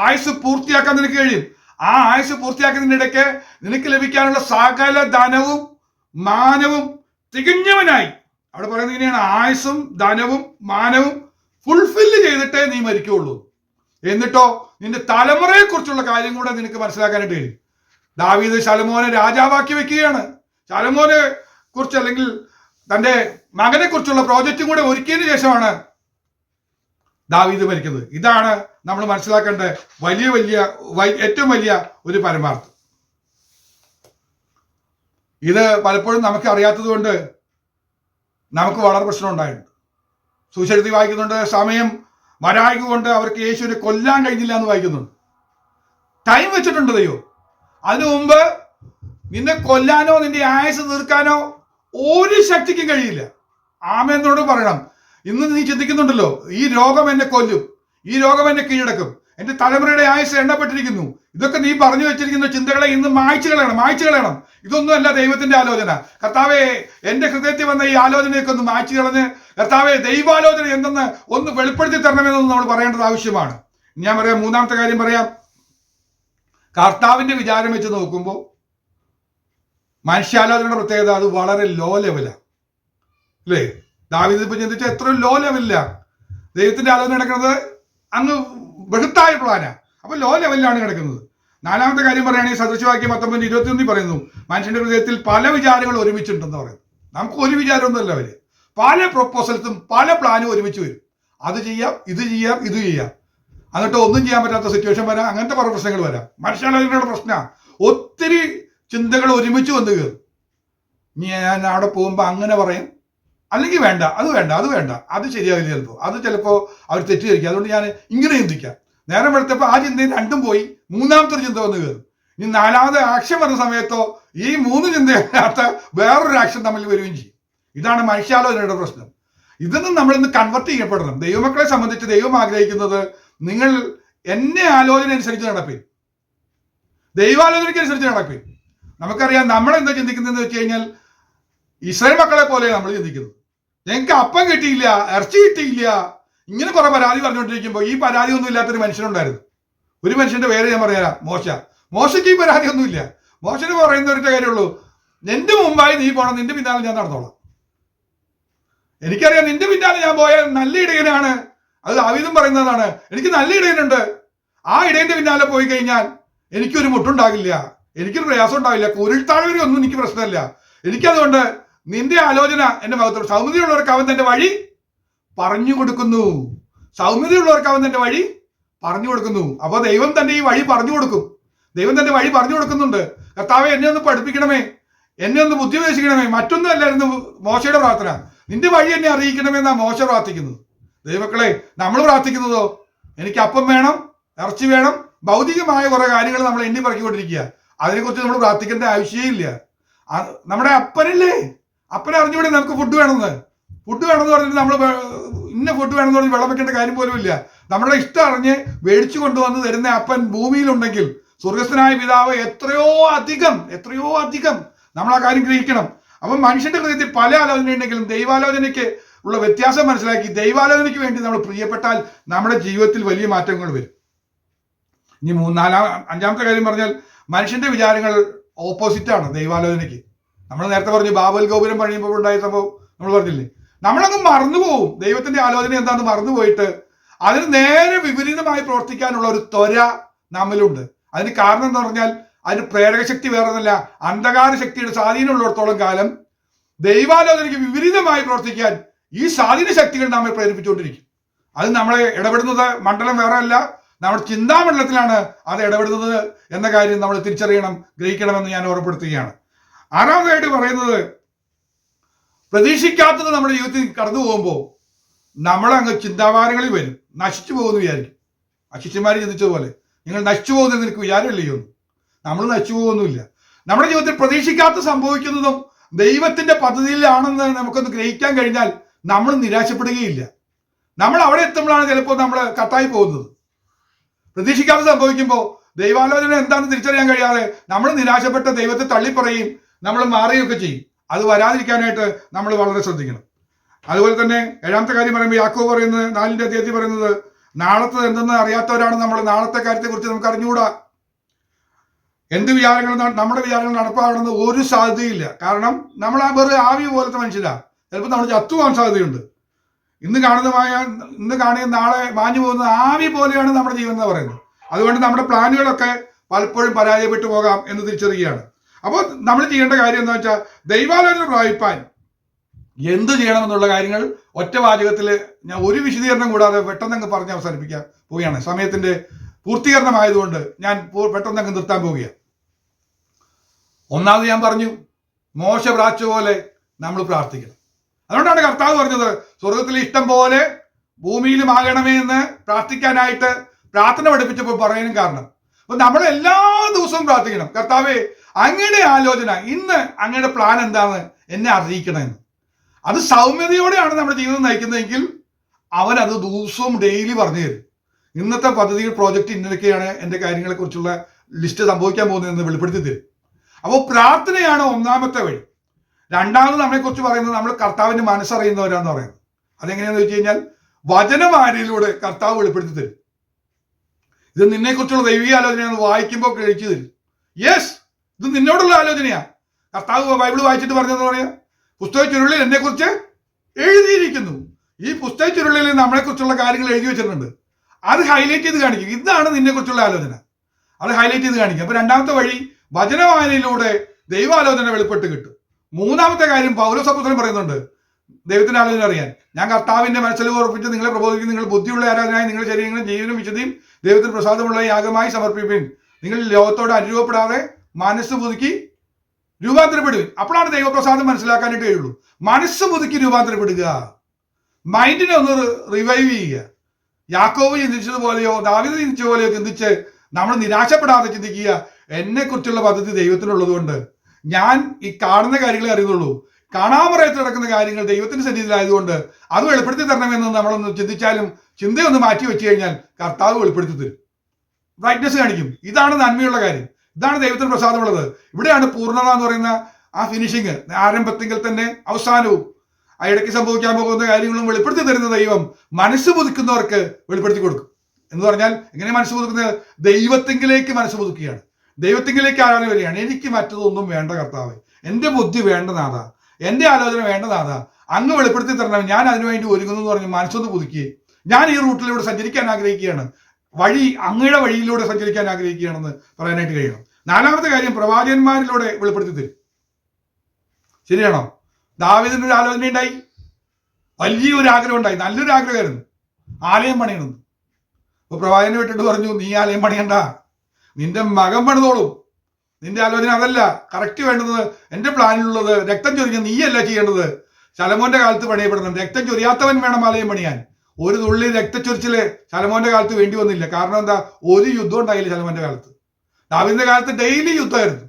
ആയുസ് പൂർത്തിയാക്കാൻ നിനക്ക് കഴിയും. ആ ആയുസ് പൂർത്തിയാക്കുന്നതിനിടയ്ക്ക് നിനക്ക് ലഭിക്കാനുള്ള സകല ധനവും മാനവും തികഞ്ഞവനായി. അവിടെ പറയുന്നത് ഇങ്ങനെയാണ്: ആയുസ്സും ധനവും മാനവും ഫുൾഫില്ല് ചെയ്തിട്ടേ നീ മരിക്കുള്ളൂ. എന്നിട്ടോ നിന്റെ തലമുറയെ കുറിച്ചുള്ള കാര്യം കൂടെ നിനക്ക് മനസ്സിലാക്കാനായിട്ട് കഴിയും. ദാവീദ് ശലോമോനെ രാജാവാക്കി വെക്കുകയാണ്. ശലോമോനെ കുറിച്ച്, അല്ലെങ്കിൽ തന്റെ മകനെ കുറിച്ചുള്ള പ്രോജക്റ്റും കൂടെ ഒരുക്കിയതിനു ശേഷമാണ് ദാവീദ് മരിക്കുന്നത്. ഇതാണ് നമ്മൾ മനസ്സിലാക്കേണ്ട ഏറ്റവും വലിയ ഒരു പരമാർത്ഥം. ഇത് പലപ്പോഴും നമുക്ക് അറിയാത്തത് കൊണ്ട് നമുക്ക് വളരെ പ്രശ്നം ഉണ്ടായിട്ടുണ്ട്. സുവിശേഷത്തിൽ വായിക്കുന്നുണ്ട്, സമയം വരായ്കൊണ്ട് അവർക്ക് യേശുവിനെ കൊല്ലാൻ കഴിഞ്ഞില്ല എന്ന് വായിക്കുന്നുണ്ട്. ടൈം വെച്ചിട്ടുണ്ട് ദൈവം. അതിനു മുമ്പ് നിന്നെ കൊല്ലാനോ നിന്റെ ആയുസ് തീർക്കാനോ ഒരു ശക്തിക്കും കഴിയില്ല. ആമേന്നോട് പറയണം. ഇന്ന് നീ ചിന്തിക്കുന്നുണ്ടല്ലോ, ഈ രോഗം എന്നെ കൊല്ലും, ഈ രോഗം എന്നെ കീഴടക്കും, എന്റെ തലമുറയുടെ ആയുസ് എണ്ണപ്പെട്ടിരിക്കുന്നു, ഇതൊക്കെ നീ പറഞ്ഞു വെച്ചിരിക്കുന്ന ചിന്തകളെ ഇന്ന് മായ്ച്ചു കളയണം. ഇതൊന്നുമല്ല ദൈവത്തിന്റെ ആലോചന. കർത്താവേ, എന്റെ ഹൃദയത്തിൽ വന്ന ഈ ആലോചനയൊക്കെ ഒന്ന് മായ്ച്ചു കളഞ്ഞ് കർത്താവെ ദൈവാലോചന എന്തെന്ന് ഒന്ന് വെളിപ്പെടുത്തി തരണമെന്നൊന്ന് നമ്മൾ പറയേണ്ടത് ആവശ്യമാണ്. ഞാൻ പറയാം, മൂന്നാമത്തെ കാര്യം പറയാം. കർത്താവിന്റെ വിചാരം വെച്ച് നോക്കുമ്പോൾ മനുഷ്യാലോചനയുടെ പ്രത്യേകത അത് വളരെ ലോ ലെവലാണ്, അല്ലേ? ദാവീദ് ഇപ്പൊ ചിന്തിച്ചാൽ എത്ര ലോ ലെവലില്ല. ദൈവത്തിന്റെ ആലോചന കിടക്കുന്നത് അങ്ങ് ബൃഹത്തായ പ്ലാനാ, അപ്പൊ ലോ ലെവലിലാണ് കിടക്കുന്നത്. നാലാമത്തെ കാര്യം പറയുകയാണെങ്കിൽ സദൃശവാക്യം 19:21 പറയുന്നു, മനുഷ്യന്റെ ഹൃദയത്തിൽ പല വിചാരങ്ങൾ ഒരുമിച്ചുണ്ടെന്ന് പറയുന്നു. നമുക്ക് ഒരു വിചാരമൊന്നുമല്ല അവര്, പല പ്രൊപ്പോസൽസും പല പ്ലാനും ഒരുമിച്ച് വരും. അത് ചെയ്യാം, ഇത് ചെയ്യാം, ഇത് ചെയ്യാം, എന്നിട്ട് ഒന്നും ചെയ്യാൻ പറ്റാത്ത സിറ്റുവേഷൻ വരാം. അങ്ങനത്തെ പല പ്രശ്നങ്ങൾ വരാം. മനുഷ്യാലോചനയുടെ പ്രശ്നമാണ്. ഒത്തിരി ചിന്തകൾ ഒരുമിച്ച് വന്ന് കയറും. ഞാൻ അവിടെ പോകുമ്പോൾ അങ്ങനെ പറയും, അല്ലെങ്കിൽ വേണ്ട, അത് വേണ്ട, അത് വേണ്ട, അത് ശരിയാവില്ല, അത് ചിലപ്പോൾ അവർ തെറ്റിദ്ധരിക്കും, അതുകൊണ്ട് ഞാൻ ഇങ്ങനെ ചിന്തിക്കാം. നേരം വെളുത്തപ്പോൾ ആ ചിന്തയിൽ രണ്ടും പോയി, മൂന്നാമത്തെ ഒരു ചിന്ത വന്ന് കയറും. ഇനി നാലാമത് ആക്ഷൻ വരുന്ന സമയത്തോ ഈ മൂന്ന് ചിന്തയില്ലാത്ത വേറൊരു ആക്ഷൻ തമ്മിൽ വരികയും ചെയ്യും. ഇതാണ് മനുഷ്യാലോചനയുടെ പ്രശ്നം. ഇതൊന്നും നമ്മളിന്ന് കൺവെർട്ട് ചെയ്യപ്പെടണം. ദൈവമക്കളെ സംബന്ധിച്ച് ദൈവം ആഗ്രഹിക്കുന്നത് നിങ്ങൾ എന്നെ ആലോചന അനുസരിച്ച് നടപ്പേ, ദൈവാലോചനയ്ക്ക് അനുസരിച്ച് നടപ്പേ. നമുക്കറിയാം നമ്മൾ എന്താ ചിന്തിക്കുന്നതെന്ന് വെച്ച് കഴിഞ്ഞാൽ ഇസ്രായേൽ മക്കളെ പോലെ നമ്മൾ ചിന്തിക്കുന്നത്. ഞങ്ങൾക്ക് അപ്പം കിട്ടിയില്ല, ഇറച്ചി കിട്ടിയില്ല, ഇങ്ങനെ കുറെ പരാതി പറഞ്ഞുകൊണ്ടിരിക്കുമ്പോൾ ഈ പരാതി ഒന്നും ഇല്ലാത്തൊരു മനുഷ്യനുണ്ടായിരുന്നു. ഒരു മനുഷ്യന്റെ പേര് ഞാൻ പറയാം, മോശയ്ക്ക് ഈ പരാതി ഒന്നുമില്ല. മോശന് പറയുന്ന ഒരു കാര്യമുള്ളൂ, നിന്റെ മുമ്പായി നീ പോണം, നിന്റെ പിന്നാലെ ഞാൻ നടന്നോളാം. എനിക്കറിയാം നിന്റെ പിന്നാലെ ഞാൻ പോയാൽ നല്ല ഇടയനാണ്, അത് ദാവീദും പറയുന്നതാണ്. എനിക്ക് നല്ല ഇടയനുണ്ട്, ആ ഇടയന്റെ പിന്നാലെ പോയി കഴിഞ്ഞാൽ എനിക്കൊരു മുട്ടുണ്ടാകില്ല, എനിക്കൊരു പ്രയാസം ഉണ്ടാവില്ല, കുരുൾത്താഴ്വരെ ഒന്നും എനിക്ക് പ്രശ്നമില്ല. എനിക്കതുകൊണ്ട് നിന്റെ ആലോചന എന്റെ ഭാഗത്തോട്, സൗമ്യതയുള്ളവർക്ക് അവൻ തന്റെ വഴി പറഞ്ഞു കൊടുക്കുന്നു, സൗമ്യതയുള്ളവർക്ക് അവൻ തന്റെ വഴി പറഞ്ഞു കൊടുക്കുന്നു. അപ്പൊ ദൈവം തന്റെ ഈ വഴി പറഞ്ഞു കൊടുക്കും, ദൈവം തന്റെ വഴി പറഞ്ഞു കൊടുക്കുന്നുണ്ട്. കർത്താവെ, എന്നെ ഒന്ന് പഠിപ്പിക്കണമേ, എന്നെ ഒന്ന് ബുദ്ധി ഉപദേശിക്കണമേ. മറ്റൊന്നും അല്ലായിരുന്നു മോശയുടെ പ്രാർത്ഥന, നിന്റെ വഴി എന്നെ അറിയിക്കണമെന്നാ മോശ പ്രാർത്ഥിക്കുന്നത്. ദൈവമക്കളെ, നമ്മൾ പ്രാർത്ഥിക്കുന്നതോ എനിക്ക് അപ്പം വേണം, ഇറച്ചി വേണം, ഭൗതികമായ കുറെ കാര്യങ്ങൾ നമ്മൾ എണ്ണി പറക്കിക്കൊണ്ടിരിക്കുക. അതിനെക്കുറിച്ച് നമ്മൾ പ്രാർത്ഥിക്കേണ്ട ആവശ്യമില്ല. നമ്മുടെ അപ്പനല്ലേ, അപ്പനെ അറിഞ്ഞുകൂടെ നമുക്ക് ഫുഡ് വേണമെന്ന് പറഞ്ഞിട്ട് നമ്മൾ ഇന്ന ഫുഡ് വേണമെന്ന് പറഞ്ഞ് വെള്ളം വെക്കേണ്ട കാര്യം പോലും ഇല്ല. നമ്മുടെ ഇഷ്ടം അറിഞ്ഞ് മേടിച്ചു കൊണ്ടുവന്ന് തരുന്ന അപ്പൻ ഭൂമിയിലുണ്ടെങ്കിൽ സ്വർഗസ്ഥനായ പിതാവ് എത്രയോ അധികം നമ്മൾ ആ കാര്യം ഗ്രഹിക്കണം. അപ്പം മനുഷ്യന്റെ ഹൃദയത്തിൽ പല ആലോചനയുണ്ടെങ്കിലും ദൈവാലോചനയ്ക്ക് ഉള്ള വ്യത്യാസം മനസ്സിലാക്കി ദൈവാലോചനയ്ക്ക് വേണ്ടി നമ്മൾ പ്രിയപ്പെട്ടാൽ നമ്മുടെ ജീവിതത്തിൽ വലിയ മാറ്റങ്ങൾ വരും. ഇനി അഞ്ചാമത്തെ കാര്യം പറഞ്ഞാൽ മനുഷ്യന്റെ വിചാരങ്ങൾ ഓപ്പോസിറ്റാണ് ദൈവാലോചനയ്ക്ക്. നമ്മൾ നേരത്തെ പറഞ്ഞു ബാബൽ ഗോപുരം പണിയുമ്പോൾ ഉണ്ടായ സംഭവം നമ്മൾ പറഞ്ഞില്ലേ, നമ്മളങ്ങ് മറന്നുപോകും. ദൈവത്തിന്റെ ആലോചന എന്താണെന്ന് മറന്നുപോയിട്ട് അതിന് നേരെ വിപരീതമായി പ്രവർത്തിക്കാനുള്ള ഒരു ത്വര നമ്മളുണ്ട്. അതിന് കാരണം എന്ന് പറഞ്ഞാൽ അതിന് പ്രേരക ശക്തി വേറൊന്നല്ല, അന്ധകാര ശക്തിയുടെ സ്വാധീനമുള്ളിടത്തോളം കാലം ദൈവാലോചനയ്ക്ക് വിപരീതമായി പ്രവർത്തിക്കാൻ ഈ സ്വാധീന ശക്തികൾ നമ്മെ പ്രേരിപ്പിച്ചുകൊണ്ടിരിക്കും. അത് നമ്മളെ ഇടപെടുന്നത് മണ്ഡലം വേറെ അല്ല, നമ്മുടെ ചിന്താമണ്ഡലത്തിലാണ് അത് ഇടപെടുന്നത് എന്ന കാര്യം നമ്മൾ തിരിച്ചറിയണം, ഗ്രഹിക്കണമെന്ന് ഞാൻ ഓർമ്മപ്പെടുത്തുകയാണ്. ആറാമതായിട്ട് പറയുന്നത്, പ്രതീക്ഷിക്കാത്തത് നമ്മുടെ ജീവിതത്തിൽ കടന്നു പോകുമ്പോൾ നമ്മളങ്ങ് ചിന്താഭാരങ്ങളിൽ വരും, നശിച്ചു പോകുമെന്ന് വിചാരിക്കും. ശിഷ്യന്മാർ ചിന്തിച്ചതുപോലെ നിങ്ങൾ നശിച്ചു പോകുന്നതെന്ന് എനിക്ക് വിചാരമില്ലയോ? നമ്മൾ നശിച്ചു പോകുന്നില്ല. നമ്മുടെ ജീവിതത്തിൽ പ്രതീക്ഷിക്കാത്ത സംഭവിക്കുന്നതും ദൈവത്തിന്റെ പദ്ധതിയിലാണെന്ന് നമുക്കൊന്ന് ഗ്രഹിക്കാൻ കഴിഞ്ഞാൽ നമ്മൾ നിരാശപ്പെടുകയില്ല. നമ്മൾ അവിടെ എത്തുമ്പോഴാണ് ചിലപ്പോൾ നമ്മൾ കട്ടായി പോകുന്നത്. പ്രതീക്ഷിക്കാതെ സംഭവിക്കുമ്പോൾ ദൈവാലോചന എന്താണെന്ന് തിരിച്ചറിയാൻ കഴിയാതെ നമ്മൾ നിരാശപ്പെട്ട ദൈവത്തെ തള്ളിപ്പറയും, നമ്മൾ മാറുകയൊക്കെ ചെയ്യും. അത് വരാതിരിക്കാനായിട്ട് നമ്മൾ വളരെ ശ്രദ്ധിക്കണം. അതുപോലെ തന്നെ ഏഴാമത്തെ കാര്യം പറയുമ്പോൾ യാക്കോബ് പറയുന്നത് 4-ാം അധ്യായത്തിൽ പറയുന്നത്, നാളത്തെ എന്തെന്ന് അറിയാത്തവരാണ് നമ്മൾ. നാളത്തെ കാര്യത്തെ കുറിച്ച് നമുക്ക് അറിഞ്ഞുകൂടാ. എന്ത് വിചാരങ്ങൾ നമ്മുടെ വിചാരങ്ങൾ നടപ്പാകണമെന്ന് ഒരു സാധ്യതയില്ല. കാരണം നമ്മൾ ആ വെറുതെ ആവി പോലത്തെ മനുഷ്യരാ. ചിലപ്പോൾ നമ്മൾ ചത്തുപോകാൻ സാധ്യതയുണ്ട്. ഇന്ന് കാണുന്ന നാളെ മാഞ്ഞു പോകുന്ന ആവി പോലെയാണ് നമ്മുടെ ജീവൻ എന്ന് പറയുന്നത്. അതുകൊണ്ട് നമ്മുടെ പ്ലാനുകളൊക്കെ പലപ്പോഴും പരാജയപ്പെട്ടു പോകാം എന്ന് തിരിച്ചറിയുകയാണ്. അപ്പോൾ നമ്മൾ ചെയ്യേണ്ട കാര്യം എന്താ വെച്ചാൽ ദൈവാലോചന പ്രാപിപ്പാൻ എന്ത് ചെയ്യണമെന്നുള്ള കാര്യങ്ങൾ ഒറ്റ വാചകത്തിൽ ഞാൻ ഒരു വിശദീകരണം കൂടാതെ പെട്ടെന്ന് പറഞ്ഞ് അവസാനിപ്പിക്കാൻ പോവുകയാണ്. സമയത്തിന്റെ പൂർത്തീകരണമായതുകൊണ്ട് ഞാൻ പെട്ടെന്ന് നിർത്താൻ പോവുകയാണ്. ഒന്നാമത് ഞാൻ പറഞ്ഞു, മോശ പ്രാർത്ഥിച്ച പോലെ നമ്മൾ പ്രാർത്ഥിക്കണം. അതുകൊണ്ടാണ് കർത്താവ് പറഞ്ഞത് സ്വർഗത്തിലെ ഇഷ്ടം പോലെ ഭൂമിയിലും ആകണമേ എന്ന് പ്രാർത്ഥിക്കാനായിട്ട് പ്രാർത്ഥന പഠിപ്പിച്ചപ്പോൾ പറയാനും കാരണം. അപ്പൊ നമ്മൾ എല്ലാ ദിവസവും പ്രാർത്ഥിക്കണം, കർത്താവേ അങ്ങയുടെ ആലോചന ഇന്ന്, അങ്ങയുടെ പ്ലാൻ എന്താണെന്ന് എന്നെ അറിയിക്കണമെന്ന്. അത് സൗമ്യതയോടെയാണ് നമ്മുടെ ജീവിതം നയിക്കുന്നതെങ്കിൽ അവൻ അത് ദിവസവും ഡെയിലി പറഞ്ഞു തരും. ഇന്നത്തെ പദ്ധതികൾ പ്രോജക്റ്റ് ഇന്നൊക്കെയാണ് എൻ്റെ കാര്യങ്ങളെ കുറിച്ചുള്ള ലിസ്റ്റ് സംഭവിക്കാൻ പോകുന്നതെന്ന് വെളിപ്പെടുത്തി തരും. അപ്പോൾ പ്രാർത്ഥനയാണ് ഒന്നാമത്തെ വഴി. രണ്ടാമത് നമ്മളെക്കുറിച്ച് പറയുന്നത് നമ്മൾ കർത്താവിന്റെ മനസ്സറിയുന്നവരാന്ന് പറയുന്നത്. അതെങ്ങനെയാന്ന് വെച്ച് കഴിഞ്ഞാൽ വചനവാരിയിലൂടെ കർത്താവ് വെളിപ്പെടുത്തി തരും. ഇത് നിന്നെക്കുറിച്ചുള്ള ദൈവിക ആലോചനയാണ് വായിക്കുമ്പോൾ കഴിച്ചു തരും. യെസ്, ഇത് നിന്നോടുള്ള ആലോചനയാ. കർത്താവ് ബൈബിൾ വായിച്ചിട്ട് പറഞ്ഞതെന്ന് പറയാ, പുസ്തക ചുരുളിൽ എന്നെക്കുറിച്ച് എഴുതിയിരിക്കുന്നു. ഈ പുസ്തക ചുരുളിൽ നമ്മളെക്കുറിച്ചുള്ള കാര്യങ്ങൾ എഴുതി വെച്ചിട്ടുണ്ട്. അത് ഹൈലൈറ്റ് ചെയ്ത് കാണിക്കും. ഇതാണ് നിന്നെക്കുറിച്ചുള്ള ആലോചന. അത് ഹൈലൈറ്റ് ചെയ്ത് കാണിക്കും. അപ്പൊ രണ്ടാമത്തെ വഴി വചനവായനയിലൂടെ ദൈവാലോചന വെളിപ്പെട്ട് കിട്ടും. മൂന്നാമത്തെ കാര്യം പൗലോസ് അപ്പോസ്തലൻ പറയുന്നുണ്ട്, ദൈവത്തിന്റെ ആലോചന അറിയാൻ ഞാൻ കർത്താവിന്റെ മനസ്സിൽ ഉറപ്പിച്ച് നിങ്ങളെ പ്രബോധിപ്പിക്കും. നിങ്ങൾ ബുദ്ധിയുള്ള ആരാധനയായി നിങ്ങളുടെ ശരീരങ്ങളും ജീവനും വിശുദ്ധിയും ദൈവത്തിന് പ്രസാദമുള്ള യാഗമായി സമർപ്പിപ്പിൻ. നിങ്ങൾ ലോകത്തോട് അനുരൂപപ്പെടാതെ മനസ്സ് പുതുക്കി രൂപാന്തരപ്പെടുവിൻ. അപ്പോഴാണ് ദൈവപ്രസാദം മനസ്സിലാക്കാനായിട്ട് കഴിയുള്ളൂ. മനസ്സ് പുതുക്കി രൂപാന്തരപ്പെടുക, മൈൻഡിനെ ഒന്ന് റിവൈവ് ചെയ്യുക. യാക്കോബ് ചിന്തിച്ചതുപോലെയോ ദാവീദ് ചിന്തിച്ച പോലെയോ ചിന്തിച്ച് നമ്മൾ നിരാശപ്പെടാതെ ചിന്തിക്കുക, എന്നെ കുറിച്ചുള്ള പദ്ധതി ദൈവത്തിനുള്ളത് കൊണ്ട് ഞാൻ ഈ കാണുന്ന കാര്യങ്ങളെ അറിയുന്നുള്ളൂ. കാണാമറയത്ത് നടക്കുന്ന കാര്യങ്ങൾ ദൈവത്തിന്റെ സന്നിധിയിലായതുകൊണ്ട് അത് വെളിപ്പെടുത്തി തരണമെന്ന് നമ്മളൊന്ന് ചിന്തിച്ചാലും ചിന്തയൊന്ന് മാറ്റി വെച്ച് കഴിഞ്ഞാൽ കർത്താവ് വെളിപ്പെടുത്തി തരും, ബ്രൈറ്റ്നസ് കാണിക്കും. ഇതാണ് നന്മയുള്ള കാര്യം, ഇതാണ് ദൈവത്തിന് പ്രസാദമുള്ളത്. ഇവിടെയാണ് പൂർണ്ണത എന്ന് പറയുന്ന ആ ഫിനിഷിങ്, ആരംഭത്തിൽ തന്നെ അവസാനവും ആ ഇടയ്ക്ക് സംഭവിക്കാൻ പോകുന്ന കാര്യങ്ങളും വെളിപ്പെടുത്തി തരുന്ന ദൈവം മനസ്സ് പുതുക്കുന്നവർക്ക് വെളിപ്പെടുത്തി കൊടുക്കും. എന്ന് പറഞ്ഞാൽ എങ്ങനെ മനസ്സ് പുതുക്കുന്നത്? ദൈവത്തിങ്കിലേക്ക് മനസ്സ് പുതുക്കുകയാണ്, ദൈവത്തിങ്കിലേക്ക് ആലോചന വരികയാണ്. എനിക്ക് മറ്റതൊന്നും വേണ്ട കർത്താവ്, എൻ്റെ ബുദ്ധി വേണ്ട നാഥ, എൻ്റെ ആലോചന വേണ്ട നാഥ, അങ്ങ് വെളിപ്പെടുത്തി തരണം, ഞാൻ അതിനുവേണ്ടി ഒരുങ്ങുന്നു എന്ന് പറഞ്ഞ് മനസ്സൊന്ന് പുതുക്കുകയും ഞാൻ ഈ റൂട്ടിലൂടെ സഞ്ചരിക്കാൻ ആഗ്രഹിക്കുകയാണ്, വഴി അങ്ങയുടെ വഴിയിലൂടെ സഞ്ചരിക്കാൻ ആഗ്രഹിക്കുകയാണെന്ന് പറയാനായിട്ട് കഴിയണം. നാലാമത്തെ കാര്യം പ്രവാചകന്മാരിലൂടെ വെളിപ്പെടുത്തി തരും. ശരിയാണോ? ദാവീദിന് ഒരു ആലോചന ഉണ്ടായി, വലിയൊരു ആഗ്രഹം ഉണ്ടായി, നല്ലൊരു ആഗ്രഹമായിരുന്നു, ആലയം പണിയണമെന്ന്. അപ്പൊ പ്രവാചകനെ വിട്ടിട്ട് പറഞ്ഞു, നീ ആലയം പണിയണ്ട, നിന്റെ മകൻ പണിതോളും. നിന്റെ ആലോചന അതല്ല, കറക്റ്റ് വേണ്ടത്, എന്റെ പ്ലാനിലുള്ളത് രക്തം ചൊരിഞ്ഞ നീയല്ല ചെയ്യേണ്ടത്. ശലോമോന്റെ കാലത്ത് പണിയപ്പെടണം, രക്തം ചൊരിയാത്തവൻ വേണം ആലയം പണിയാൻ. ഒരു തുള്ളി രക്തച്ചൊരിച്ചില് ശലോമോന്റെ കാലത്ത് വേണ്ടി വന്നില്ല. കാരണം എന്താ? ഒരു യുദ്ധം ഉണ്ടായില്ല ശലോമോന്റെ കാലത്ത്. ദാവീദിന്റെ കാലത്ത് ഡെയിലി യുദ്ധമായിരുന്നു.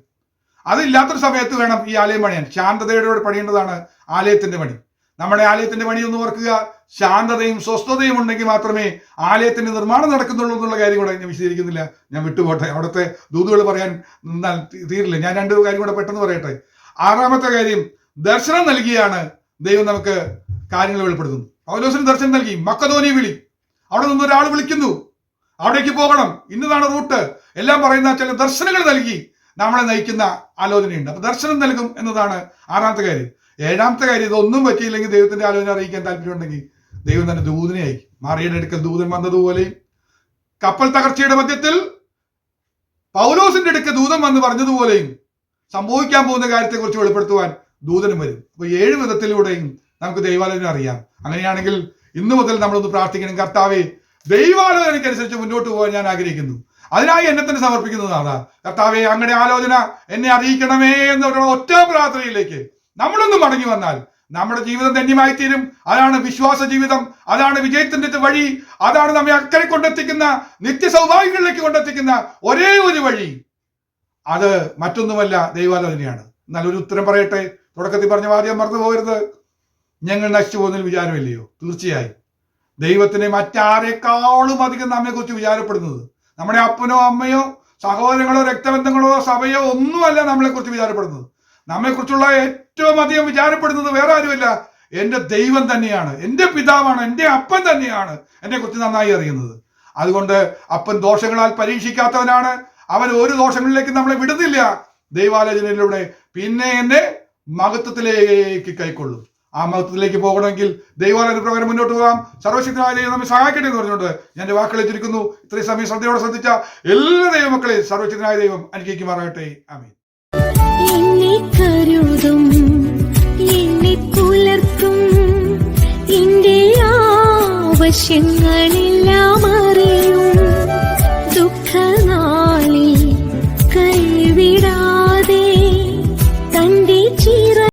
അതില്ലാത്തൊരു സമയത്ത് വേണം ഈ ആലയം പണിയാൻ. ശാന്തതയോടെ പണിയേണ്ടതാണ് ആലയത്തിന്റെ പണി. നമ്മുടെ ആലയത്തിന്റെ പണി ഒന്ന് ഓർക്കുക, ശാന്തതയും സ്വസ്ഥതയും ഉണ്ടെങ്കിൽ മാത്രമേ ആലയത്തിന്റെ നിർമ്മാണം നടക്കുന്നുള്ളൂ എന്നുള്ള കാര്യം കൂടെ ഞാൻ വിശദീകരിക്കുന്നില്ല, ഞാൻ വിട്ടുപോട്ടെ. അവിടുത്തെ ദൂതുകൾ പറയാൻ നിന്നാൽ തീരില്ല. ഞാൻ രണ്ട് കാര്യം കൂടെ പെട്ടെന്ന് പറയട്ടെ. ആറാമത്തെ കാര്യം, ദർശനം നൽകിയാണ് ദൈവം നമുക്ക് കാര്യങ്ങൾ വെളിപ്പെടുത്തുന്നത്. പൗലോസിന് ദർശനം നൽകി, മക്കദോനിയ വിളി, അവിടെ നിന്ന് ഒരാൾ വിളിക്കുന്നു, അവിടേക്ക് പോകണം, ഇന്നതാണ് റൂട്ട്, എല്ലാം പറയുന്ന ചില ദർശനങ്ങൾ നൽകി നമ്മളെ നയിക്കുന്ന ആലോചനയുണ്ട്. അപ്പൊ ദർശനം നൽകും എന്നതാണ് ആറാമത്തെ കാര്യം. ഏഴാമത്തെ കാര്യം, ഇതൊന്നും പറ്റിയില്ലെങ്കിൽ ദൈവത്തിന്റെ ആലോചന അറിയിക്കാൻ താല്പര്യമുണ്ടെങ്കിൽ ദൈവം തന്നെ ദൂതനെ അയക്കും. മാറിയുടെ അടുക്കൽ ദൂതൻ വന്നതുപോലെയും കപ്പൽ തകർച്ചയുടെ മധ്യത്തിൽ പൗലോസിന്റെ അടുക്കൽ ദൂതൻ വന്ന് പറഞ്ഞതുപോലെയും സംഭവിക്കാൻ പോകുന്ന കാര്യത്തെക്കുറിച്ച് വെളിപ്പെടുത്തുവാൻ ദൂതനും വരും. അപ്പൊ 7 വിധത്തിലൂടെയും നമുക്ക് ദൈവാലോചന അറിയാം. അങ്ങനെയാണെങ്കിൽ ഇന്നു മുതൽ നമ്മളൊന്ന് പ്രാർത്ഥിക്കണം, കർത്താവേ, ദൈവാലോചനയ്ക്കനുസരിച്ച് മുന്നോട്ട് പോകാൻ ഞാൻ ആഗ്രഹിക്കുന്നു, അതിനായി എന്നെ തന്നെ സമർപ്പിക്കുന്നതാണ്. കർത്താവേ, അങ്ങയുടെ ആലോചന എന്നെ അറിയിക്കണമേ എന്നുള്ള ഒറ്റ പ്രാർത്ഥനയിലേക്ക് നമ്മളൊന്ന് മടങ്ങി വന്നാൽ നമ്മുടെ ജീവിതം ധന്യമായി തീരും. അതാണ് വിശ്വാസ ജീവിതം, അതാണ് വിജയത്തിന്റെ വഴി, അതാണ് നമ്മെ അക്കരെ കൊണ്ടെത്തിക്കുന്ന, നിത്യ സൗഭാഗ്യങ്ങളിലേക്ക് കൊണ്ടെത്തിക്കുന്ന ഒരേ ഒരു വഴി. അത് മറ്റൊന്നുമല്ല, ദൈവാലോചനയാണ്. നല്ലൊരു ഉത്തരം പറയട്ടെ. തുടക്കത്തിൽ പറഞ്ഞ വാദ്യം മറന്നു പോകരുത്. ഞങ്ങൾ നശിച്ചു പോകുന്നതിൽ വിചാരമില്ലയോ? തീർച്ചയായും ദൈവത്തിനെ മറ്റാരെക്കാളും അധികം നമ്മെ കുറിച്ച് വിചാരപ്പെടുന്നത് നമ്മുടെ അപ്പനോ അമ്മയോ സഹോദരങ്ങളോ രക്തബന്ധങ്ങളോ സഭയോ ഒന്നുമല്ല നമ്മളെ കുറിച്ച് വിചാരപ്പെടുന്നത്. നമ്മെക്കുറിച്ചുള്ള ഏറ്റവും അധികം വിചാരപ്പെടുന്നത് വേറെ ആരുമല്ല, എൻ്റെ ദൈവം തന്നെയാണ്, എൻ്റെ പിതാവാണ്, എൻ്റെ അപ്പൻ തന്നെയാണ് എന്നെ കുറിച്ച് നന്നായി അറിയുന്നത്. അതുകൊണ്ട് അപ്പൻ ദോഷങ്ങളാൽ പരീക്ഷിക്കാത്തവനാണ്, അവൻ ഒരു ദോഷങ്ങളിലേക്ക് നമ്മളെ വിടുന്നില്ല. ദൈവാലോചനയിലൂടെ പിന്നെ എന്നെ മഹത്വത്തിലേക്ക് കൈക്കൊള്ളും. ആ മഹത്വത്തിലേക്ക് പോകണമെങ്കിൽ ദൈവാലോചന പ്രകാരം മുന്നോട്ട് പോകാം. സർവശക്തനായ ദൈവം നമ്മെ സഹായിക്കട്ടെ എന്ന് പറഞ്ഞുകൊണ്ട് ഞാൻ വാക്കുകളെ ചുരുക്കുന്നു. ഇത്രയും സമയം ശ്രദ്ധയോടെ ശ്രദ്ധിച്ച എല്ലാ ദൈവമക്കളെ സർവശക്തനായ ദൈവം അനുഗ്രഹിക്കുമാറാകട്ടെ. ആമേൻ. എന്നെ കരുതും, എന്നെ പുലർത്തും, എന്റെ ആവശ്യങ്ങളെല്ലാം